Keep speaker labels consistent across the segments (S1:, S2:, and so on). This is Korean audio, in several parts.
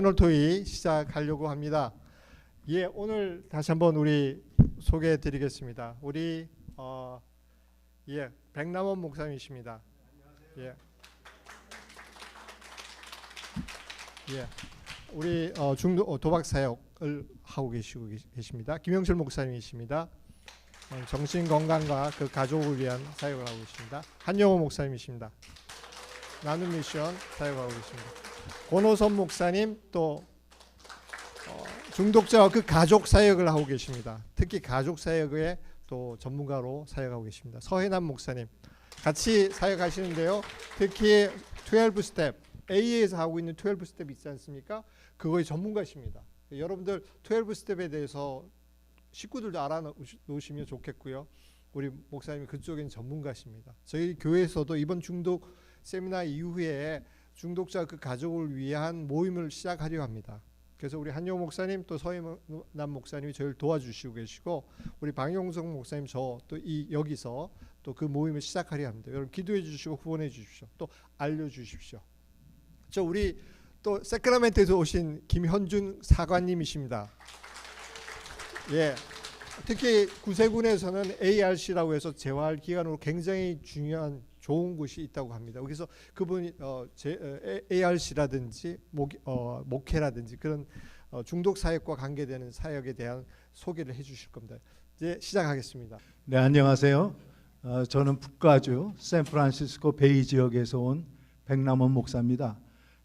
S1: 패널 토의 시작하려고 합니다. 예, 오늘 다시 한번 우리 소개해 드리겠습니다. 우리 백남원 목사님이십니다. 예. 우리 중도 도박 사역을 하고 계십니다. 김영철 목사님이십니다. 정신 건강과 그 가족을 위한 사역을 하고 계십니다. 한영호 목사님이십니다. 나눔 미션 사역을 하고 계십니다. 권호선 목사님 또 중독자와 그 가족 사역을 하고 계십니다. 특히 가족 사역의 또 전문가로 사역하고 계십니다. 서해남 목사님 같이 사역하시는데요. 특히 12스텝 A에서 하고 있는 12스텝 있지 않습니까? 그거의 전문가십니다. 여러분들 12스텝에 대해서 식구들도 알아놓으시면 좋겠고요. 우리 목사님이 그쪽엔 전문가십니다. 저희 교회에서도 이번 중독 세미나 이후에 중독자 그 가족을 위한 모임을 시작하려 합니다. 그래서 우리 한효 목사님 또 서해남 목사님이 저를 도와주시고 계시고 우리 방용석 목사님 저 또 여기서 또 그 모임을 시작하려 합니다. 여러분 기도해 주시고 후원해 주십시오. 또 알려 주십시오. 저 우리 또 세크라멘트에서 오신 김현준 사관님이십니다. 예, 특히 구세군에서는 ARC라고 해서 재활 기관으로 굉장히 중요한 좋은 곳이 있다고 합니다. 그래서 그분이 ARC라든지 목회라든지 그런 중독 사역과 관계되는 사역에 대한 소개를 해주실 겁니다. 이제 시작하겠습니다.
S2: 네, 안녕하세요. 저는 북가주 샌프란시스코 베이 지역에서 온 백남원 목사입니다.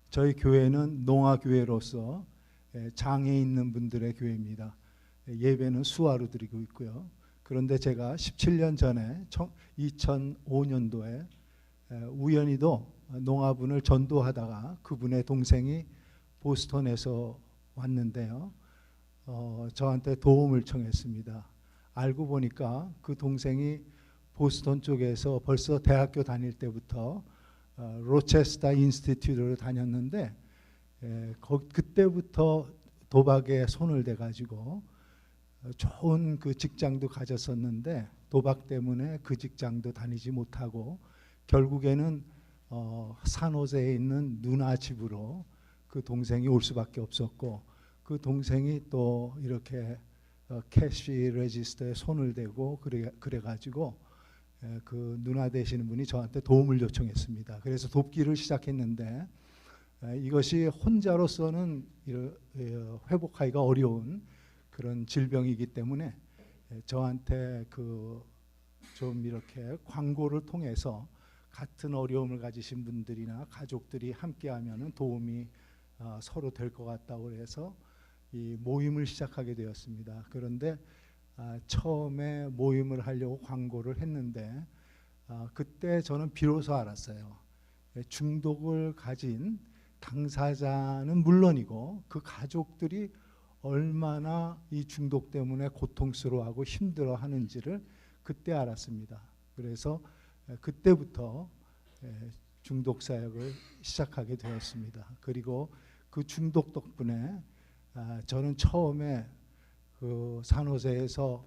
S2: 저희 교회는 농아교회로서 장애 있는 분들의 교회입니다. 예배는 수화로 드리고 있고요. 그런데 제가 17년 전에 2005년도에 우연히도 농아분을 전도하다가 그분의 동생이 보스턴에서 왔는데요. 저한테 도움을 청했습니다. 알고 보니까 그 동생이 보스턴 쪽에서 벌써 대학교 다닐 때부터 로체스터 인스티튜트를 다녔는데 그때부터 도박에 손을 대가지고 좋은 그 직장도 가졌었는데 도박 때문에 그 직장도 다니지 못하고 결국에는 산호세에 있는 누나 집으로 그 동생이 올 수밖에 없었고 그 동생이 또 이렇게 캐시 레지스터에 손을 대고 그래가지고 그 누나 되시는 분이 저한테 도움을 요청했습니다. 그래서 돕기를 시작했는데 이것이 혼자로서는 회복하기가 어려운 그런 질병이기 때문에 저한테 좀 이렇게 광고를 통해서 같은 어려움을 가지신 분들이나 가족들이 함께하면은 도움이 서로 될 것 같다고 해서 이 모임을 시작하게 되었습니다. 그런데 처음에 모임을 하려고 광고를 했는데 그때 저는 비로소 알았어요. 중독을 가진 당사자는 물론이고 그 가족들이 얼마나 이 중독 때문에 고통스러워하고 힘들어하는지를 그때 알았습니다. 그래서 그때부터 중독 사역을 시작하게 되었습니다. 그리고 그 중독 덕분에 저는 처음에 그 산호세에서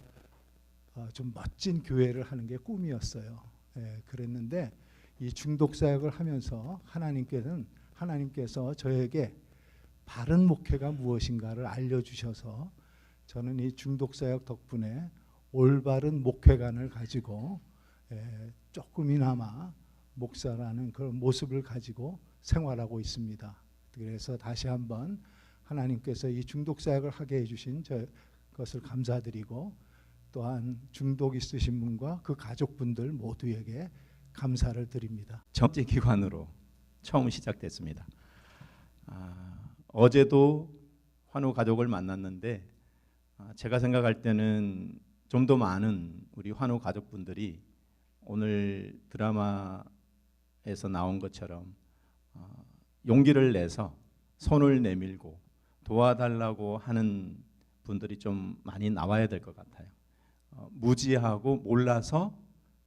S2: 좀 멋진 교회를 하는 게 꿈이었어요. 그랬는데 이 중독 사역을 하면서 하나님께서 저에게 바른 목회가 무엇인가를 알려주셔서 저는 이 중독 사역 덕분에 올바른 목회관을 가지고 조금이나마 목사라는 그런 모습을 가지고 생활하고 있습니다. 그래서 다시 한번 하나님께서 이 중독 사역을 하게 해주신 것을 감사드리고 또한 중독 있으신 분과 그 가족분들 모두에게 감사를 드립니다.
S3: 정치기관으로 처음 시작됐습니다. 어제도 환우 가족을 만났는데 제가 생각할 때는 좀 더 많은 우리 환우 가족분들이 오늘 드라마에서 나온 것처럼 용기를 내서 손을 내밀고 도와달라고 하는 분들이 좀 많이 나와야 될 것 같아요. 무지하고 몰라서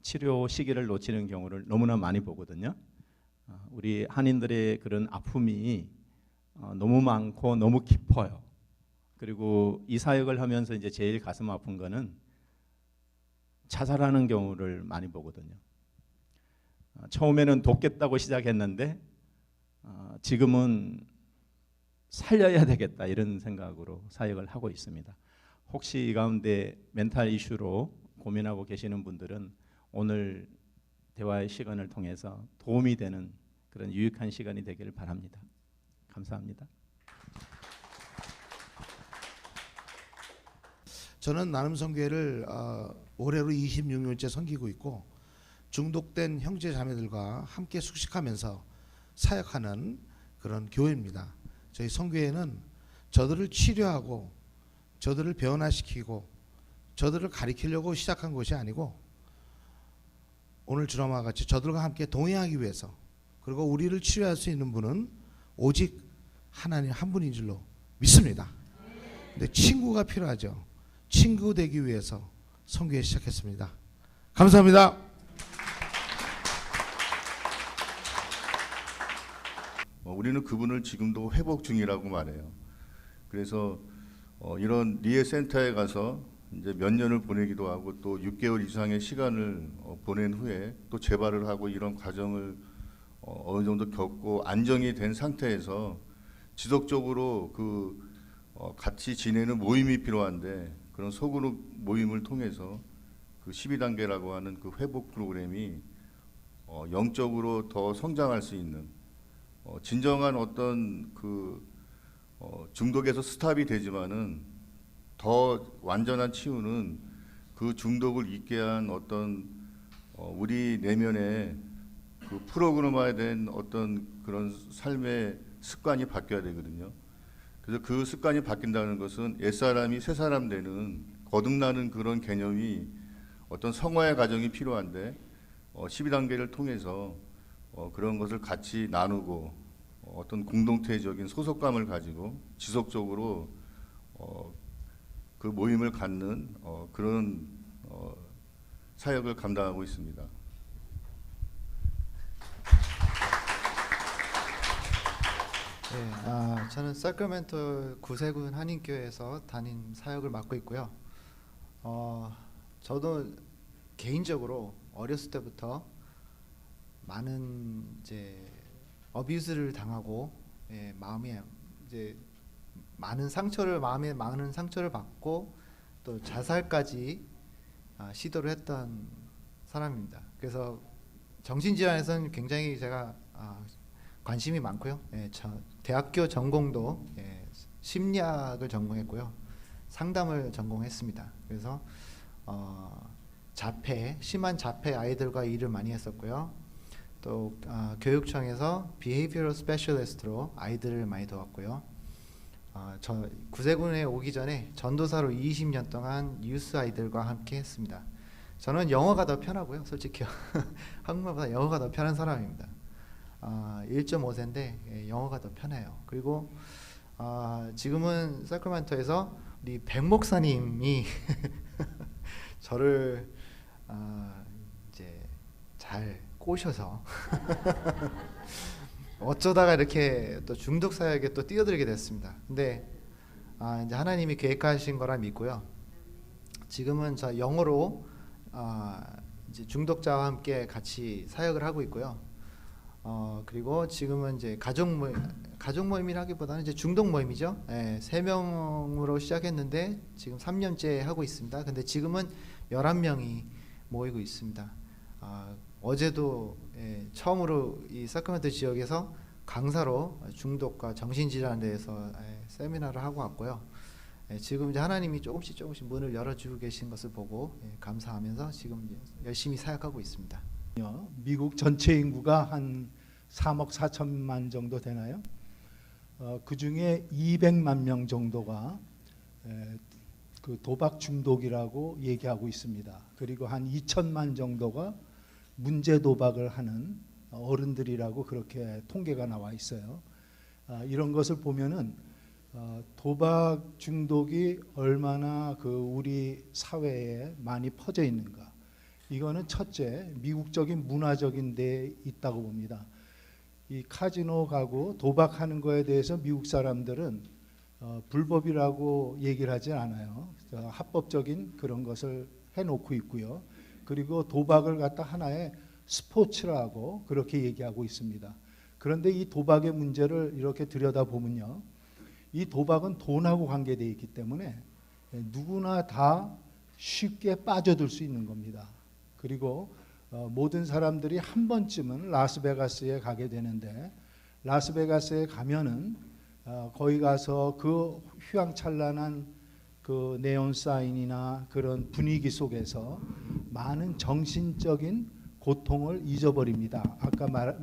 S3: 치료 시기를 놓치는 경우를 너무나 많이 보거든요. 우리 한인들의 그런 아픔이 너무 많고 너무 깊어요. 그리고 이 사역을 하면서 이제 제일 가슴 아픈 거는 자살하는 경우를 많이 보거든요. 처음에는 돕겠다고 시작했는데 지금은 살려야 되겠다 이런 생각으로 사역을 하고 있습니다. 혹시 이 가운데 멘탈 이슈로 고민하고 계시는 분들은 오늘 대화의 시간을 통해서 도움이 되는 그런 유익한 시간이 되기를 바랍니다. 감사합니다.
S4: 저는 나눔선교회를 올해로 26년째 섬기고 있고 중독된 형제 자매들과 함께 숙식하면서 사역하는 그런 교회입니다. 저희 선교회는 저들을 치료하고 저들을 변화시키고 저들을 가리키려고 시작한 것이 아니고 오늘 드라마와 같이 저들과 함께 동행하기 위해서 그리고 우리를 치료할 수 있는 분은 오직 하나님 한 분인 줄로 믿습니다. 근데 친구가 필요하죠. 친구 되기 위해서 선교회 시작했습니다. 감사합니다.
S5: 우리는 그분을 지금도 회복 중이라고 말해요. 그래서 이런 리해 센터에 가서 이제 몇 년을 보내기도 하고 또 6개월 이상의 시간을 보낸 후에 또 재발을 하고 이런 과정을 어느 정도 겪고 안정이 된 상태에서 지속적으로 같이 지내는 모임이 필요한데 그런 소그룹 모임을 통해서 그 12단계라고 하는 그 회복 프로그램이 영적으로 더 성장할 수 있는 진정한 어떤 중독에서 스탑이 되지만은 더 완전한 치유는 그 중독을 잊게 한 어떤 우리 내면에 그 프로그램화된 어떤 그런 삶의 습관이 바뀌어야 되거든요. 그래서 그 습관이 바뀐다는 것은 옛사람이 새사람 되는 거듭나는 그런 개념이 어떤 성화의 과정이 필요한데 12단계를 통해서 그런 것을 같이 나누고 어떤 공동체적인 소속감을 가지고 지속적으로 그 모임을 갖는 그런 사역을 감당하고 있습니다.
S6: 네, 저는 사크라멘토 구세군 한인교회에서 담임 사역을 맡고 있고요. 저도 개인적으로 어렸을 때부터 많은 이제 어뷰즈를 당하고 마음에 이제 마음에 많은 상처를 받고 또 자살까지 시도를 했던 사람입니다. 그래서 정신질환에서는 굉장히 제가 관심이 많고요. 대학교 전공도 심리학을 전공했고요. 상담을 전공했습니다. 그래서 심한 자폐 아이들과 일을 많이 했었고요. 또 교육청에서 Behavioral Specialist로 아이들을 많이 도왔고요. 저 구세군에 오기 전에 전도사로 20년 동안 유스 아이들과 함께 했습니다. 저는 영어가 더 편하고요. 솔직히 한국말보다 영어가 더 편한 사람입니다. 1.5세인데 영어가 더 편해요. 그리고 지금은 사크라멘토에서 우리 백 목사님이 저를 이제 잘 꼬셔서 어쩌다가 이렇게 또 중독 사역에 또 뛰어들게 됐습니다. 근데 이제 하나님이 계획하신 거라 믿고요. 지금은 저 영어로 이제 중독자와 함께 같이 사역을 하고 있고요. 그리고 지금은 이제 가족 모임이라기보다는 이제 중독 모임이죠. 3명으로 시작했는데 지금 3년째 하고 있습니다. 근데 지금은 11명이 모이고 있습니다. 어제도 처음으로 이 사크라멘토 지역에서 강사로 중독과 정신질환에 대해서 세미나를 하고 왔고요. 지금 이제 하나님이 조금씩 문을 열어주고 계신 것을 보고 감사하면서 지금 열심히 사역하고 있습니다.
S2: 미국 전체 인구가 한 3억 4천만 정도 되나요? 그 중에 200만 명 정도가 그 도박 중독이라고 얘기하고 있습니다. 그리고 한 2천만 정도가 문제 도박을 하는 어른들이라고 그렇게 통계가 나와 있어요. 이런 것을 보면은 도박 중독이 얼마나 그 우리 사회에 많이 퍼져 있는가. 이거는 첫째, 미국적인 문화적인 데 있다고 봅니다. 이 카지노 가고 도박하는 거에 대해서 미국 사람들은 불법이라고 얘기를 하지 않아요. 합법적인 그런 것을 해놓고 있고요. 그리고 도박을 갖다 하나의 스포츠라고 그렇게 얘기하고 있습니다. 그런데 이 도박의 문제를 이렇게 들여다보면요, 이 도박은 돈하고 관계되어 있기 때문에 누구나 다 쉽게 빠져들 수 있는 겁니다. 그리고 모든 사람들이 한 번쯤은 라스베가스에 가게 되는데, 라스베가스에 가면은 거기 가서 그 휘황찬란한 그 네온 사인이나 그런 분위기 속에서 많은 정신적인 고통을 잊어버립니다. 아까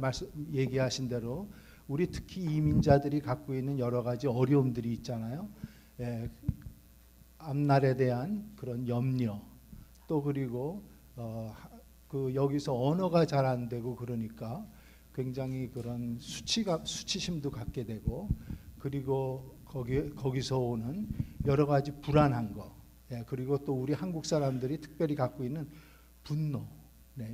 S2: 얘기하신 대로 우리 특히 이민자들이 갖고 있는 여러 가지 어려움들이 있잖아요. 앞날에 대한 그런 염려, 또 그리고 그 여기서 언어가 잘 안 되고 그러니까 굉장히 그런 수치심도 갖게 되고, 그리고 거기서 오는 여러 가지 불안한 거, 그리고 또 우리 한국 사람들이 특별히 갖고 있는 분노,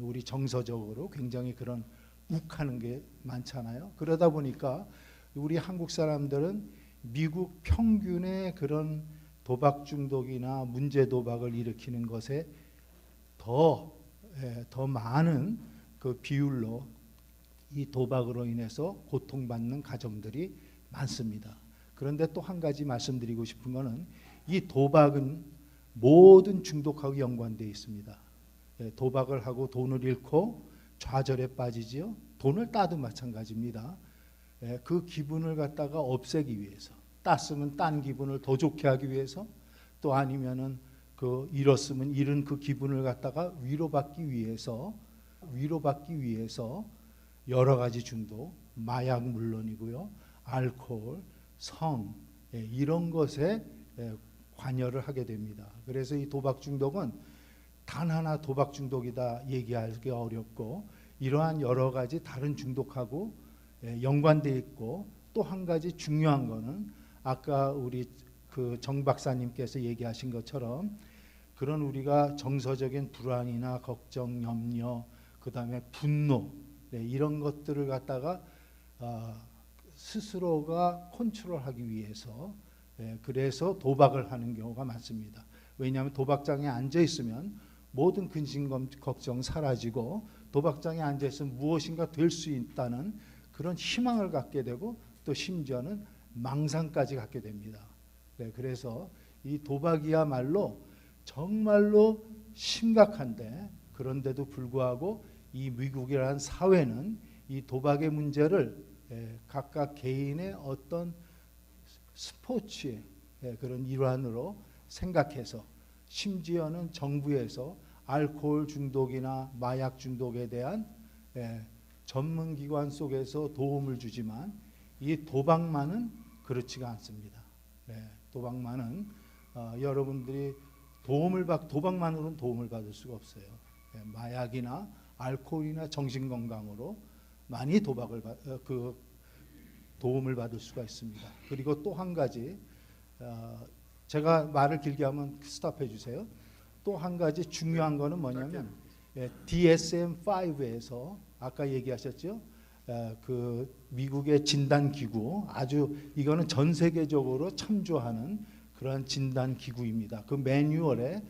S2: 우리 정서적으로 굉장히 그런 욱하는 게 많잖아요. 그러다 보니까 우리 한국 사람들은 미국 평균의 그런 도박 중독이나 문제 도박을 일으키는 것에 더 많은 그 비율로 이 도박으로 인해서 고통받는 가정들이 많습니다. 그런데 또 한 가지 말씀드리고 싶은 것은 이 도박은 모든 중독하고 연관되어 있습니다. 도박을 하고 돈을 잃고 좌절에 빠지지요. 돈을 따도 마찬가지입니다. 그 기분을 갖다가 없애기 위해서, 땄으면 딴 기분을 더 좋게 하기 위해서, 또 아니면은 그 잃었으면 잃은 그 기분을 갖다가 위로받기 위해서 여러 가지 중독, 마약 물론이고요, 알코올, 성, 이런 것에 관여를 하게 됩니다. 그래서 이 도박 중독은 단 하나 도박 중독이다 얘기하기 어렵고, 이러한 여러 가지 다른 중독하고 연관되어 있고, 또 한 가지 중요한 거는 아까 우리 그 정 박사님께서 얘기하신 것처럼 그런 우리가 정서적인 불안이나 걱정, 염려, 그 다음에 분노, 이런 것들을 갖다가 스스로가 컨트롤하기 위해서 그래서 도박을 하는 경우가 많습니다. 왜냐하면 도박장에 앉아 있으면 모든 근심 걱정 사라지고, 도박장에 앉아 있으면 무엇인가 될 수 있다는 그런 희망을 갖게 되고, 또 심지어는 망상까지 갖게 됩니다. 그래서 이 도박이야말로 정말로 심각한데, 그런데도 불구하고 이 미국이라는 사회는 이 도박의 문제를 각각 개인의 어떤 스포츠의 그런 일환으로 생각해서, 심지어는 정부에서 알코올 중독이나 마약 중독에 대한 전문기관 속에서 도움을 주지만, 이 도박만은 그렇지가 않습니다. 도박만은 여러분들이 도박만으로는 도움을 받을 수가 없어요. 마약이나 알코올이나 정신건강으로 많이 도움을 받을 수가 있습니다. 그리고 또 한 가지, 제가 말을 길게 하면 스탑해 주세요. 또 한 가지 중요한 거는 뭐냐면 DSM-5에서 아까 얘기하셨죠? 그 미국의 진단기구, 아주 이거는 전 세계적으로 참조하는 그러한 진단기구입니다. 그 매뉴얼에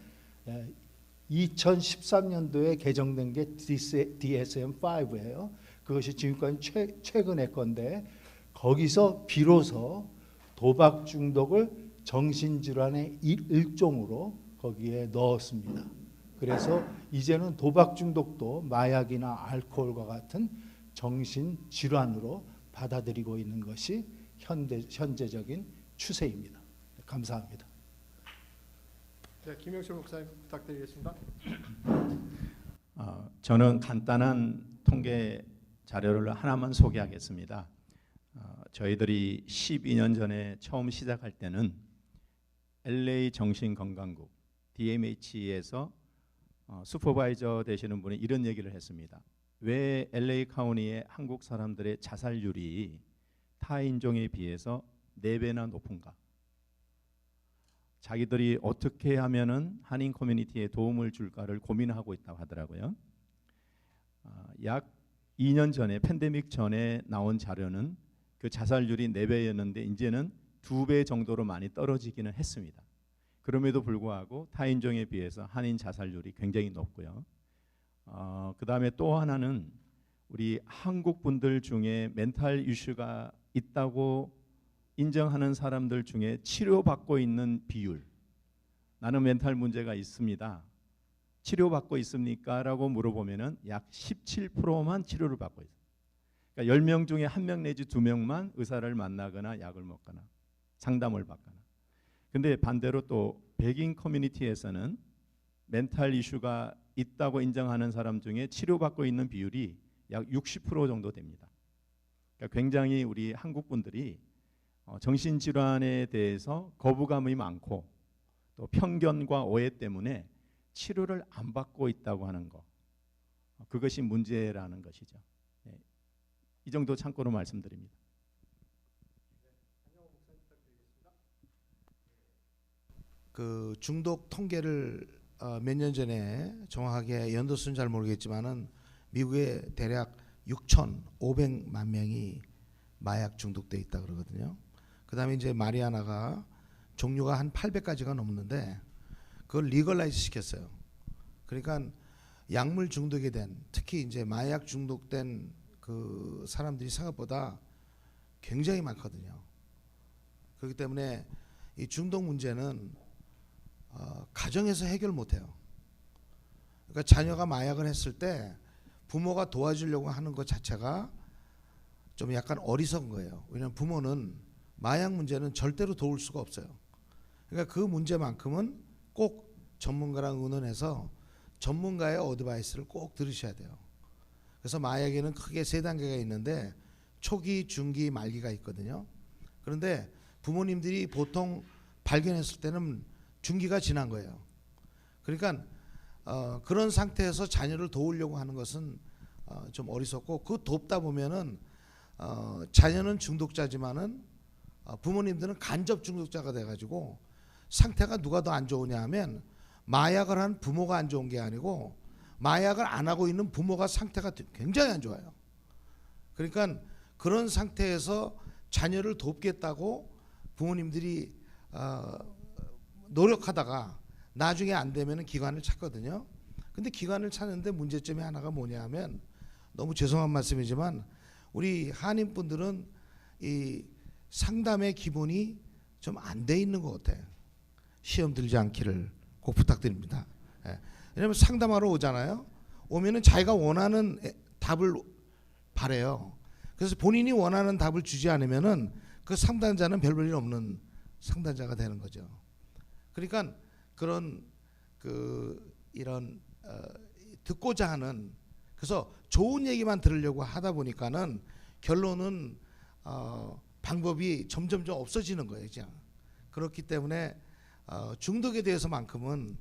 S2: 2013년도에 개정된 게 DSM-5예요. 그것이 지금까지 최근의 건데, 거기서 비로소 도박 중독을 정신질환의 일종으로 거기에 넣었습니다. 그래서 이제는 도박 중독도 마약이나 알코올과 같은 정신질환으로 받아들이고 있는 것이 현재적인 추세입니다. 감사합니다.
S1: 네, 김영철 목사님 부탁드리겠습니다.
S3: 저는 간단한 통계 자료를 하나만 소개하겠습니다. 저희들이 12년 전에 처음 시작할 때는 LA 정신건강국 DMH에서 슈퍼바이저 되시는 분이 이런 얘기를 했습니다. 왜 LA 카운티의 한국 사람들의 자살률이 타 인종에 비해서 4배나 높은가? 자기들이 어떻게 하면은 한인 커뮤니티에 도움을 줄까를 고민하고 있다고 하더라고요. 약 2년 전에 팬데믹 전에 나온 자료는 그 자살률이 4배였는데 이제는 2배 정도로 많이 떨어지기는 했습니다. 그럼에도 불구하고 타인종에 비해서 한인 자살률이 굉장히 높고요. 그 다음에 또 하나는 우리 한국 분들 중에 멘탈 이슈가 있다고 인정하는 사람들 중에 치료받고 있는 비율, 나는 멘탈 문제가 있습니다, 치료받고 있습니까? 라고 물어보면은 약 17%만 치료를 받고 있어요. 그러니까 10명 중에 1명 내지 2명만 의사를 만나거나 약을 먹거나 상담을 받거나. 근데 반대로 또 백인 커뮤니티에서는 멘탈 이슈가 있다고 인정하는 사람 중에 치료받고 있는 비율이 약 60% 정도 됩니다. 그러니까 굉장히 우리 한국 분들이 정신질환에 대해서 거부감이 많고 또 편견과 오해 때문에 치료를 안 받고 있다고 하는 거, 그것이 문제라는 것이죠. 네. 이 정도 참고로 말씀드립니다.
S4: 그 중독 통계를 몇 년 전에 정확하게 연도수는 잘 모르겠지만은 미국에 대략 6,500만 명이 마약 중독돼 있다 그러거든요. 그다음에 이제 마리아나가 종류가 한 800가지가 넘는데 그걸 리걸라이즈 시켰어요. 그러니까 약물 중독이 된, 특히 이제 마약 중독된 그 사람들이 생각보다 굉장히 많거든요. 그렇기 때문에 이 중독 문제는 가정에서 해결 못해요. 그러니까 자녀가 마약을 했을 때 부모가 도와주려고 하는 것 자체가 좀 약간 어리석은 거예요. 왜냐하면 부모는 마약 문제는 절대로 도울 수가 없어요. 그러니까 그 문제만큼은 꼭 전문가랑 의논해서 전문가의 어드바이스를 꼭 들으셔야 돼요. 그래서 마약에는 크게 3단계가 있는데 초기, 중기, 말기가 있거든요. 그런데 부모님들이 보통 발견했을 때는 중기가 지난 거예요. 그러니까 그런 상태에서 자녀를 도우려고 하는 것은 좀 어리석고, 그 돕다 보면은 자녀는 중독자지만은 부모님들은 간접 중독자가 돼가지고 상태가 누가 더 안 좋으냐 하면 마약을 한 부모가 안 좋은 게 아니고 마약을 안 하고 있는 부모가 상태가 굉장히 안 좋아요. 그러니까 그런 상태에서 자녀를 돕겠다고 부모님들이 노력하다가 나중에 안 되면 기관을 찾거든요. 근데 기관을 찾는데 문제점이 하나가 뭐냐 하면, 너무 죄송한 말씀이지만 우리 한인분들은 이 상담의 기본이 좀 안 돼 있는 것 같아요. 시험 들지 않기를 꼭 부탁드립니다. 예. 왜냐하면 상담하러 오잖아요. 오면은 자기가 원하는 답을 바래요. 그래서 본인이 원하는 답을 주지 않으면은 그 상담자는 별 볼 일 없는 상담자가 되는 거죠. 그러니까 그런 이런 듣고자 하는, 그래서 좋은 얘기만 들으려고 하다 보니까는 결론은 방법이 점점점 없어지는 거예요, 그냥. 그렇기 때문에 중독에 대해서만큼은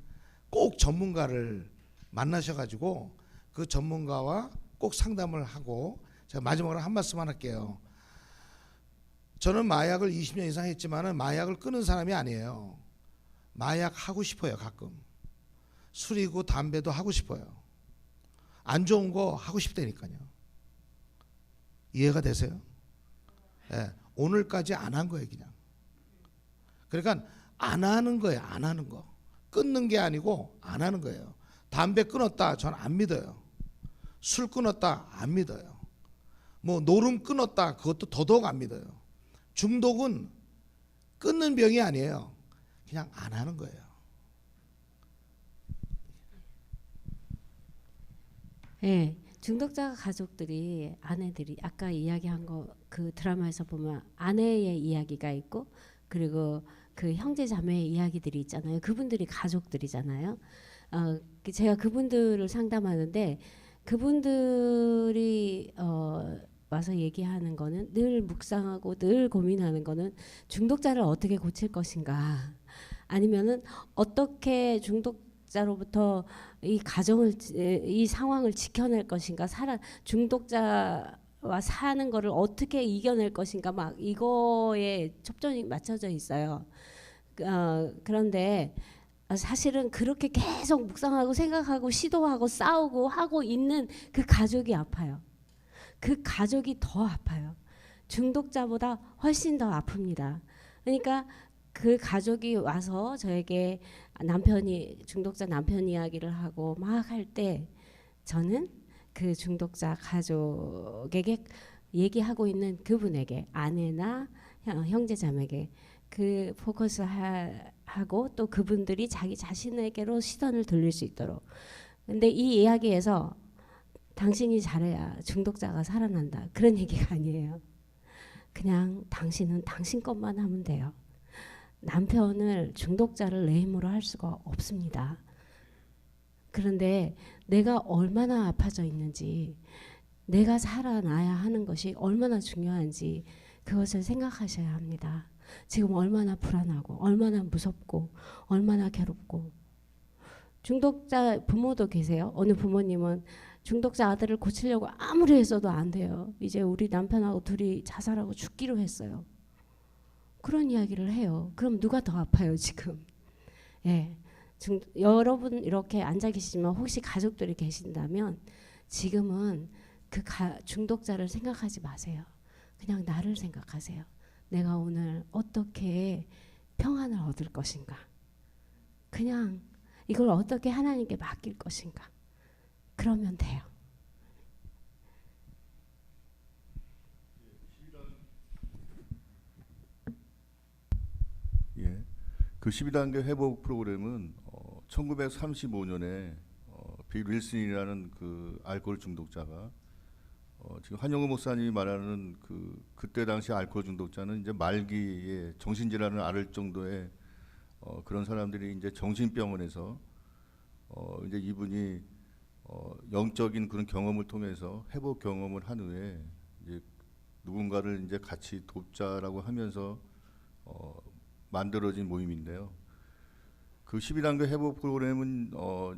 S4: 꼭 전문가를 만나셔가지고 그 전문가와 꼭 상담을 하고. 제가 마지막으로 한 말씀만 할게요. 저는 마약을 20년 이상 했지만은 마약을 끊은 사람이 아니에요. 마약 하고 싶어요. 가끔 술이고 담배도 하고 싶어요. 안 좋은 거 하고 싶다니까요. 이해가 되세요? 네, 오늘까지 안 한 거예요, 그냥. 그러니까 안 하는 거예요. 안 하는 거. 끊는 게 아니고 안 하는 거예요. 담배 끊었다, 전 안 믿어요. 술 끊었다, 안 믿어요. 뭐 노름 끊었다, 그것도 더더욱 안 믿어요. 중독은 끊는 병이 아니에요. 그냥 안 하는 거예요.
S7: 네, 중독자 가족들이, 아내들이 아까 이야기한 거, 그 드라마에서 보면 아내의 이야기가 있고 그리고 그 형제 자매의 이야기들이 있잖아요. 그분들이 가족들이잖아요. 제가 그분들을 상담하는데 그분들이 와서 얘기하는 거는, 늘 묵상하고 늘 고민하는 거는 중독자를 어떻게 고칠 것인가, 아니면은 어떻게 중독자로부터 이 가정을, 이 상황을 지켜낼 것인가, 중독자와 사는 거를 어떻게 이겨낼 것인가, 막 이거에 초점이 맞춰져 있어요. 그런데 사실은 그렇게 계속 묵상하고 생각하고 시도하고 싸우고 하고 있는 그 가족이 아파요. 그 가족이 더 아파요. 중독자보다 훨씬 더 아픕니다. 그러니까 그 가족이 와서 저에게 중독자 남편 이야기를 하고 막 할 때 저는 그 중독자 가족에게 얘기하고 있는 그분에게, 아내나 형제 자매에게 그 포커스 하고 또 그분들이 자기 자신에게로 시선을 돌릴 수 있도록. 근데 이 이야기에서 당신이 잘해야 중독자가 살아난다 그런 얘기가 아니에요. 그냥 당신은 당신 것만 하면 돼요. 남편을 중독자를 내 힘으로 할 수가 없습니다. 그런데 내가 얼마나 아파져 있는지, 내가 살아나야 하는 것이 얼마나 중요한지 그것을 생각하셔야 합니다. 지금 얼마나 불안하고 얼마나 무섭고 얼마나 괴롭고. 중독자 부모도 계세요. 어느 부모님은 중독자 아들을 고치려고 아무리 했어도 안 돼요. 이제 우리 남편하고 둘이 자살하고 죽기로 했어요. 그런 이야기를 해요. 그럼 누가 더 아파요 지금? 예, 여러분 이렇게 앉아 계시지만 혹시 가족들이 계신다면 지금은 그 중독자를 생각하지 마세요. 그냥 나를 생각하세요. 내가 오늘 어떻게 평안을 얻을 것인가? 그냥 이걸 어떻게 하나님께 맡길 것인가? 그러면 돼요.
S5: 예. 그 12단계 회복 프로그램은 1935년에 빌 윌슨이라는 그 알코올 중독자가 지금 한영호 목사님이 말하는 그때 당시 알코올 중독자는 이제 말기에 정신질환을 앓을 정도의 그런 사람들이 이제 정신병원에서 이제 이분이 영적인 그런 경험을 통해서 회복 경험을 한 후에 이제 누군가를 이제 같이 돕자라고 하면서 만들어진 모임인데요. 그 12단계 회복 프로그램은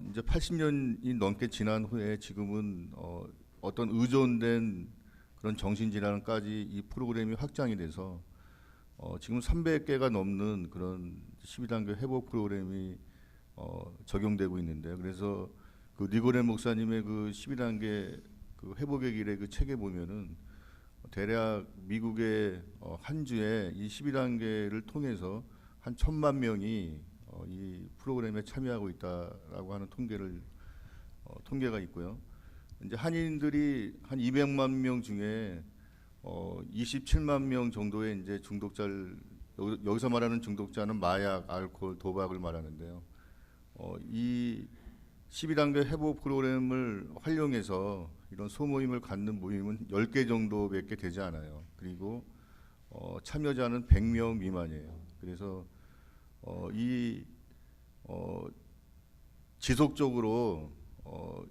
S5: 이제 80년이 넘게 지난 후에 지금은 어떤 의존된 그런 정신질환까지 이 프로그램이 확장이 돼서 지금 300개가 넘는 그런 12단계 회복 프로그램이 적용되고 있는데요. 그래서 그 니고덴 목사님의 그 12단계 그 회복의 길의 그 책에 보면은 대략 미국의 한 주에 이 12단계를 통해서 한 1,000만 명이 이 프로그램에 참여하고 있다라고 하는 통계가 있고요. 이제 한인들이 한 200만 명 중에 27만 명 정도의 이제 중독자를 여기서 말하는 중독자는 마약, 알코올, 도박을 말하는데요. 이 12단계 회복 프로그램을 활용해서 이런 소모임을 갖는 모임은 10개 정도 몇 개 되지 않아요. 그리고 참여자는 100명 미만이에요. 그래서 지속적으로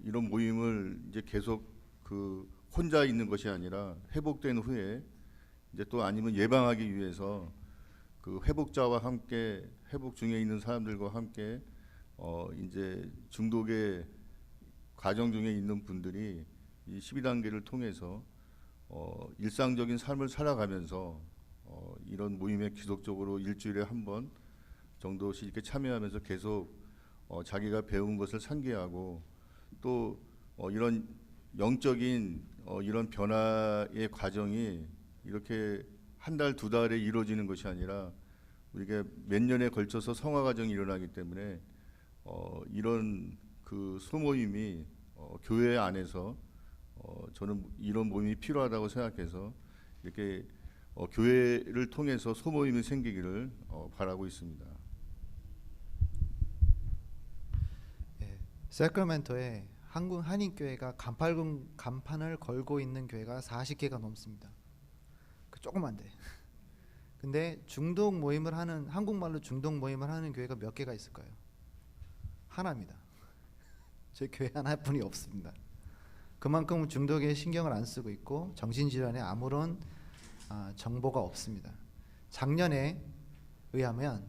S5: 이런 모임을 이제 계속 그 혼자 있는 것이 아니라 회복된 후에 이제 또 아니면 예방하기 위해서 그 회복자와 함께 회복 중에 있는 사람들과 함께 이제 중독의 과정 중에 있는 분들이 이 12단계를 통해서 일상적인 삶을 살아가면서 이런 모임에 지속적으로 일주일에 한 번 정도씩 이렇게 참여하면서 계속 자기가 배운 것을 상기하고 또 이런 영적인 이런 변화의 과정이 이렇게 한 달, 두 달에 이루어지는 것이 아니라 우리가 몇 년에 걸쳐서 성화 과정이 일어나기 때문에 이런 그 소모임이 교회 안에서 저는 이런 모임이 필요하다고 생각해서 이렇게 교회를 통해서 소모임이 생기기를 바라고 있습니다.
S6: 세크라멘토에 한국 한인교회가 간판을 걸고 있는 교회가 40개가 넘습니다. 그 조그만데. 근데 중독 모임을 하는, 한국말로 중독 모임을 하는 교회가 몇 개가 있을까요? 하나입니다. 저희 교회 하나뿐이 없습니다. 그만큼 중독에 신경을 안 쓰고 있고 정신질환에 아무런 정보가 없습니다. 작년에 의하면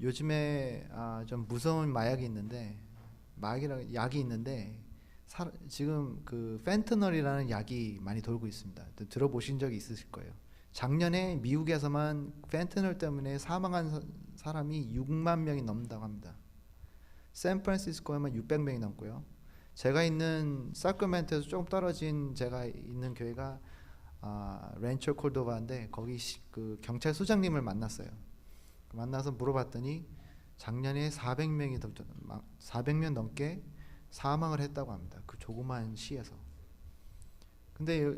S6: 요즘에 좀 무서운 마약이 있는데 약이 있는데 지금 그 펜터널이라는 약이 많이 돌고 있습니다. 들어보신 적이 있으실 거예요. 작년에 미국에서만 펜터널 때문에 사망한 사람이 6만 명이 넘는다고 합니다. 샌프란시스코에만 600명이 넘고요. 제가 있는 사크라멘토에서 조금 떨어진 제가 있는 교회가 렌처 콜도바인데 거기 그 경찰서장님을 만났어요. 만나서 물어봤더니 작년에 400명 넘게 사망을 했다고 합니다. 그 조그만 시에서. 근데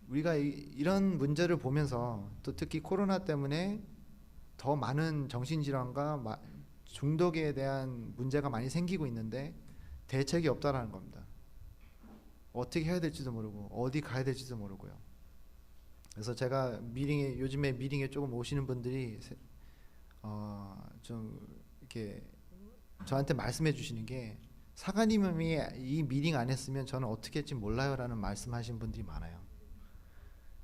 S6: 우리가 이런 문제를 보면서 또 특히 코로나 때문에 더 많은 정신질환과 중독에 대한 문제가 많이 생기고 있는데 대책이 없다라는 겁니다. 어떻게 해야 될지도 모르고 어디 가야 될지도 모르고요. 그래서 제가 요즘에 미팅에 조금 오시는 분들이 좀 이렇게 저한테 말씀해 주시는 게 사관님이 이 미팅 안 했으면 저는 어떻게 할지 몰라요라는 말씀하신 분들이 많아요.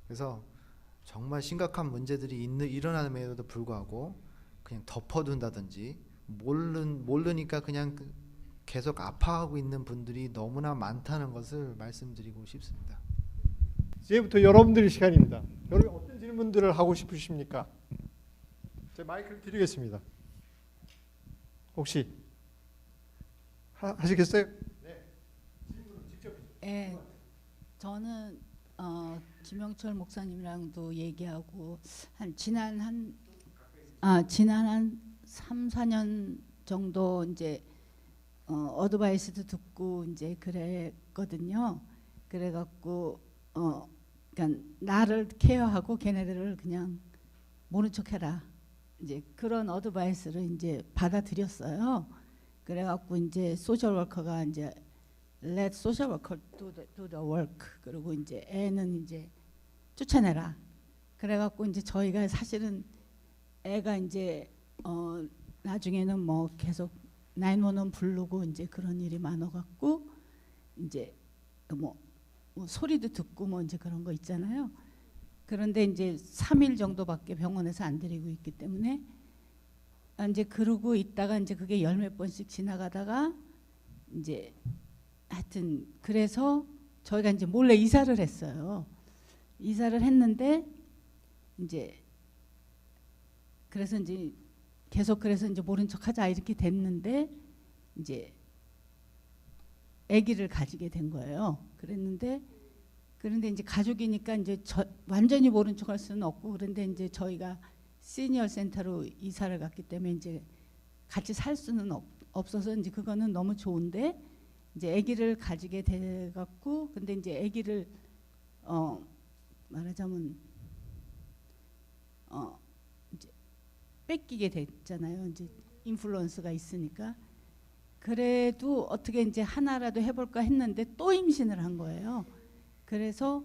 S6: 그래서 정말 심각한 문제들이 일어남에도 불구하고 그냥 덮어둔다든지 모르니까 그냥 계속 아파하고 있는 분들이 너무나 많다는 것을 말씀드리고 싶습니다.
S1: 이제부터 여러분들의 시간입니다. 여러분 어떤 질문들을 하고 싶으십니까? 제 마이크를 드리겠습니다. 혹시 하시겠어요?
S8: 네, 저는 김영철 목사님이랑도 얘기하고 지난 한 3, 4년 정도 이제 어드바이스도 듣고 이제 그랬거든요. 그래갖고 그러니까 나를 케어하고 걔네들을 그냥 모른 척해라. 이제 그런 어드바이스를 이제 받아들였어요. 그래갖고 이제 소셜 워커가 이제 let social worker do the work. 그리고 이제 애는 이제 쫓아내라. 그래갖고 이제 저희가 사실은 애가 이제 나중에는 뭐 계속 911 부르고 이제 그런 일이 많아갖고 이제 뭐 소리도 듣고 뭐 이제 그런 거 있잖아요. 그런데 이제 3일 정도밖에 병원에서 안 데리고 있기 때문에 이제 그러고 있다가 이제 그게 10몇 번씩 지나가다가 이제 하여튼 그래서 저희가 이제 몰래 이사를 했어요. 이사를 했는데 이제 그래서 이제 계속 그래서 이제 모른 척하자 이렇게 됐는데 이제 아기를 가지게 된 거예요. 그런데 이제 가족이니까 이제 완전히 모른 척할 수는 없고 그런데 이제 저희가 시니어 센터로 이사를 갔기 때문에 이제 같이 살 수는 없어서 이제 그거는 너무 좋은데 이제 아기를 가지게 돼 갖고 근데 이제 아기를 말하자면 이제 뺏기게 됐잖아요. 이제 인플루언스가 있으니까. 그래도 어떻게 이제 하나라도 해볼까 했는데 또 임신을 한 거예요. 그래서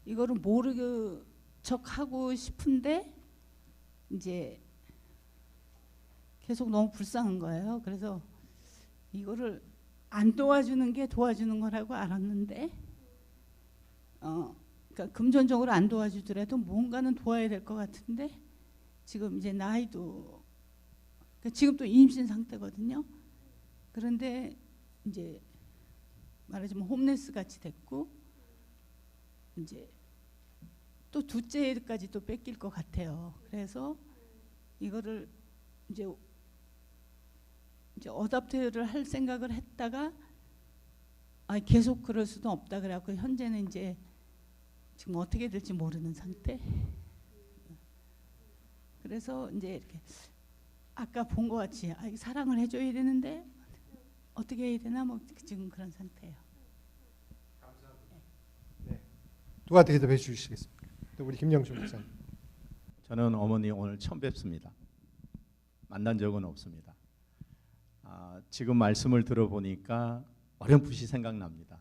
S8: 이거를 모르는 척하고 싶은데 이제 계속 너무 불쌍한 거예요. 그래서 이거를 안 도와주는 게 도와주는 거라고 알았는데 그러니까 금전적으로 안 도와주더라도 뭔가는 도와야 될 것 같은데 지금 이제 나이도 그러니까 지금 또 임신 상태거든요. 그런데 이제 말하자면 홈레스 같이 됐고 이제 또 둘째까지 또 뺏길 것 같아요. 그래서 이거를 이제 어답트를 할 생각을 했다가 계속 그럴 수도 없다 그래갖고 현재는 이제 지금 어떻게 될지 모르는 상태. 그래서 이제 이렇게 아까 본 것 같이 사랑을 해줘야 되는데 어떻게 해야 되나 뭐 지금 그런 상태예요.
S1: 누가 대답해 주시겠습니까? 우리 김영준 목사님.
S3: 저는 어머니 오늘 처음 뵙습니다. 만난 적은 없습니다. 지금 말씀을 들어보니까 어렴풋이 생각납니다.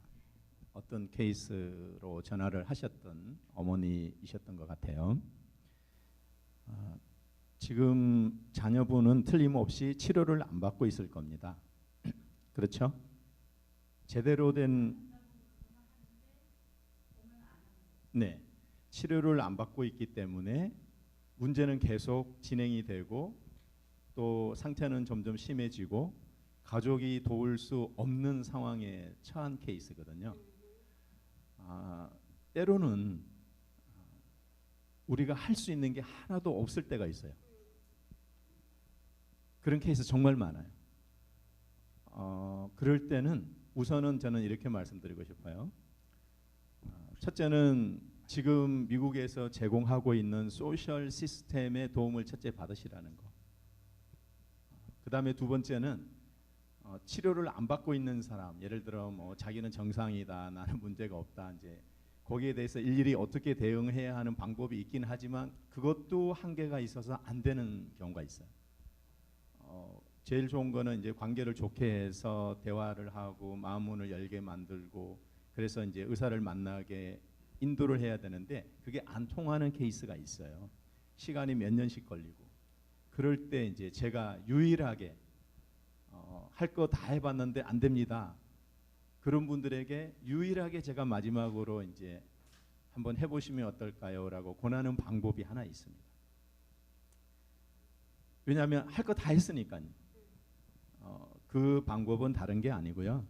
S3: 어떤 케이스로 전화를 하셨던 어머니이셨던 것 같아요. 지금 자녀분은 틀림없이 치료를 안 받고 있을 겁니다. 그렇죠? 제대로 된 치료를 안 받고 있기 때문에 문제는 계속 진행이 되고 또 상태는 점점 심해지고 가족이 도울 수 없는 상황에 처한 케이스거든요. 때로는 우리가 할 수 있는 게 하나도 없을 때가 있어요. 그런 케이스 정말 많아요. 그럴 때는 우선은 저는 이렇게 말씀드리고 싶어요. 첫째는 지금 미국에서 제공하고 있는 소셜 시스템의 도움을 첫째 받으시라는 거. 그 다음에 두 번째는 치료를 안 받고 있는 사람, 예를 들어 뭐 자기는 정상이다, 나는 문제가 없다, 이제 거기에 대해서 일일이 어떻게 대응해야 하는 방법이 있긴 하지만 그것도 한계가 있어서 안 되는 경우가 있어요. 제일 좋은 거는 이제 관계를 좋게 해서 대화를 하고 마음 문을 열게 만들고 그래서 이제 의사를 만나게 인도를 해야 되는데 그게 안 통하는 케이스가 있어요. 시간이 몇 년씩 걸리고 그럴 때 이제 제가 유일하게 할 거 다 해봤는데 안 됩니다. 그런 분들에게 유일하게 제가 마지막으로 이제 한번 해보시면 어떨까요?라고 권하는 방법이 하나 있습니다. 왜냐하면 할 거 다 했으니까요. 그 방법은 다른 게 아니고요.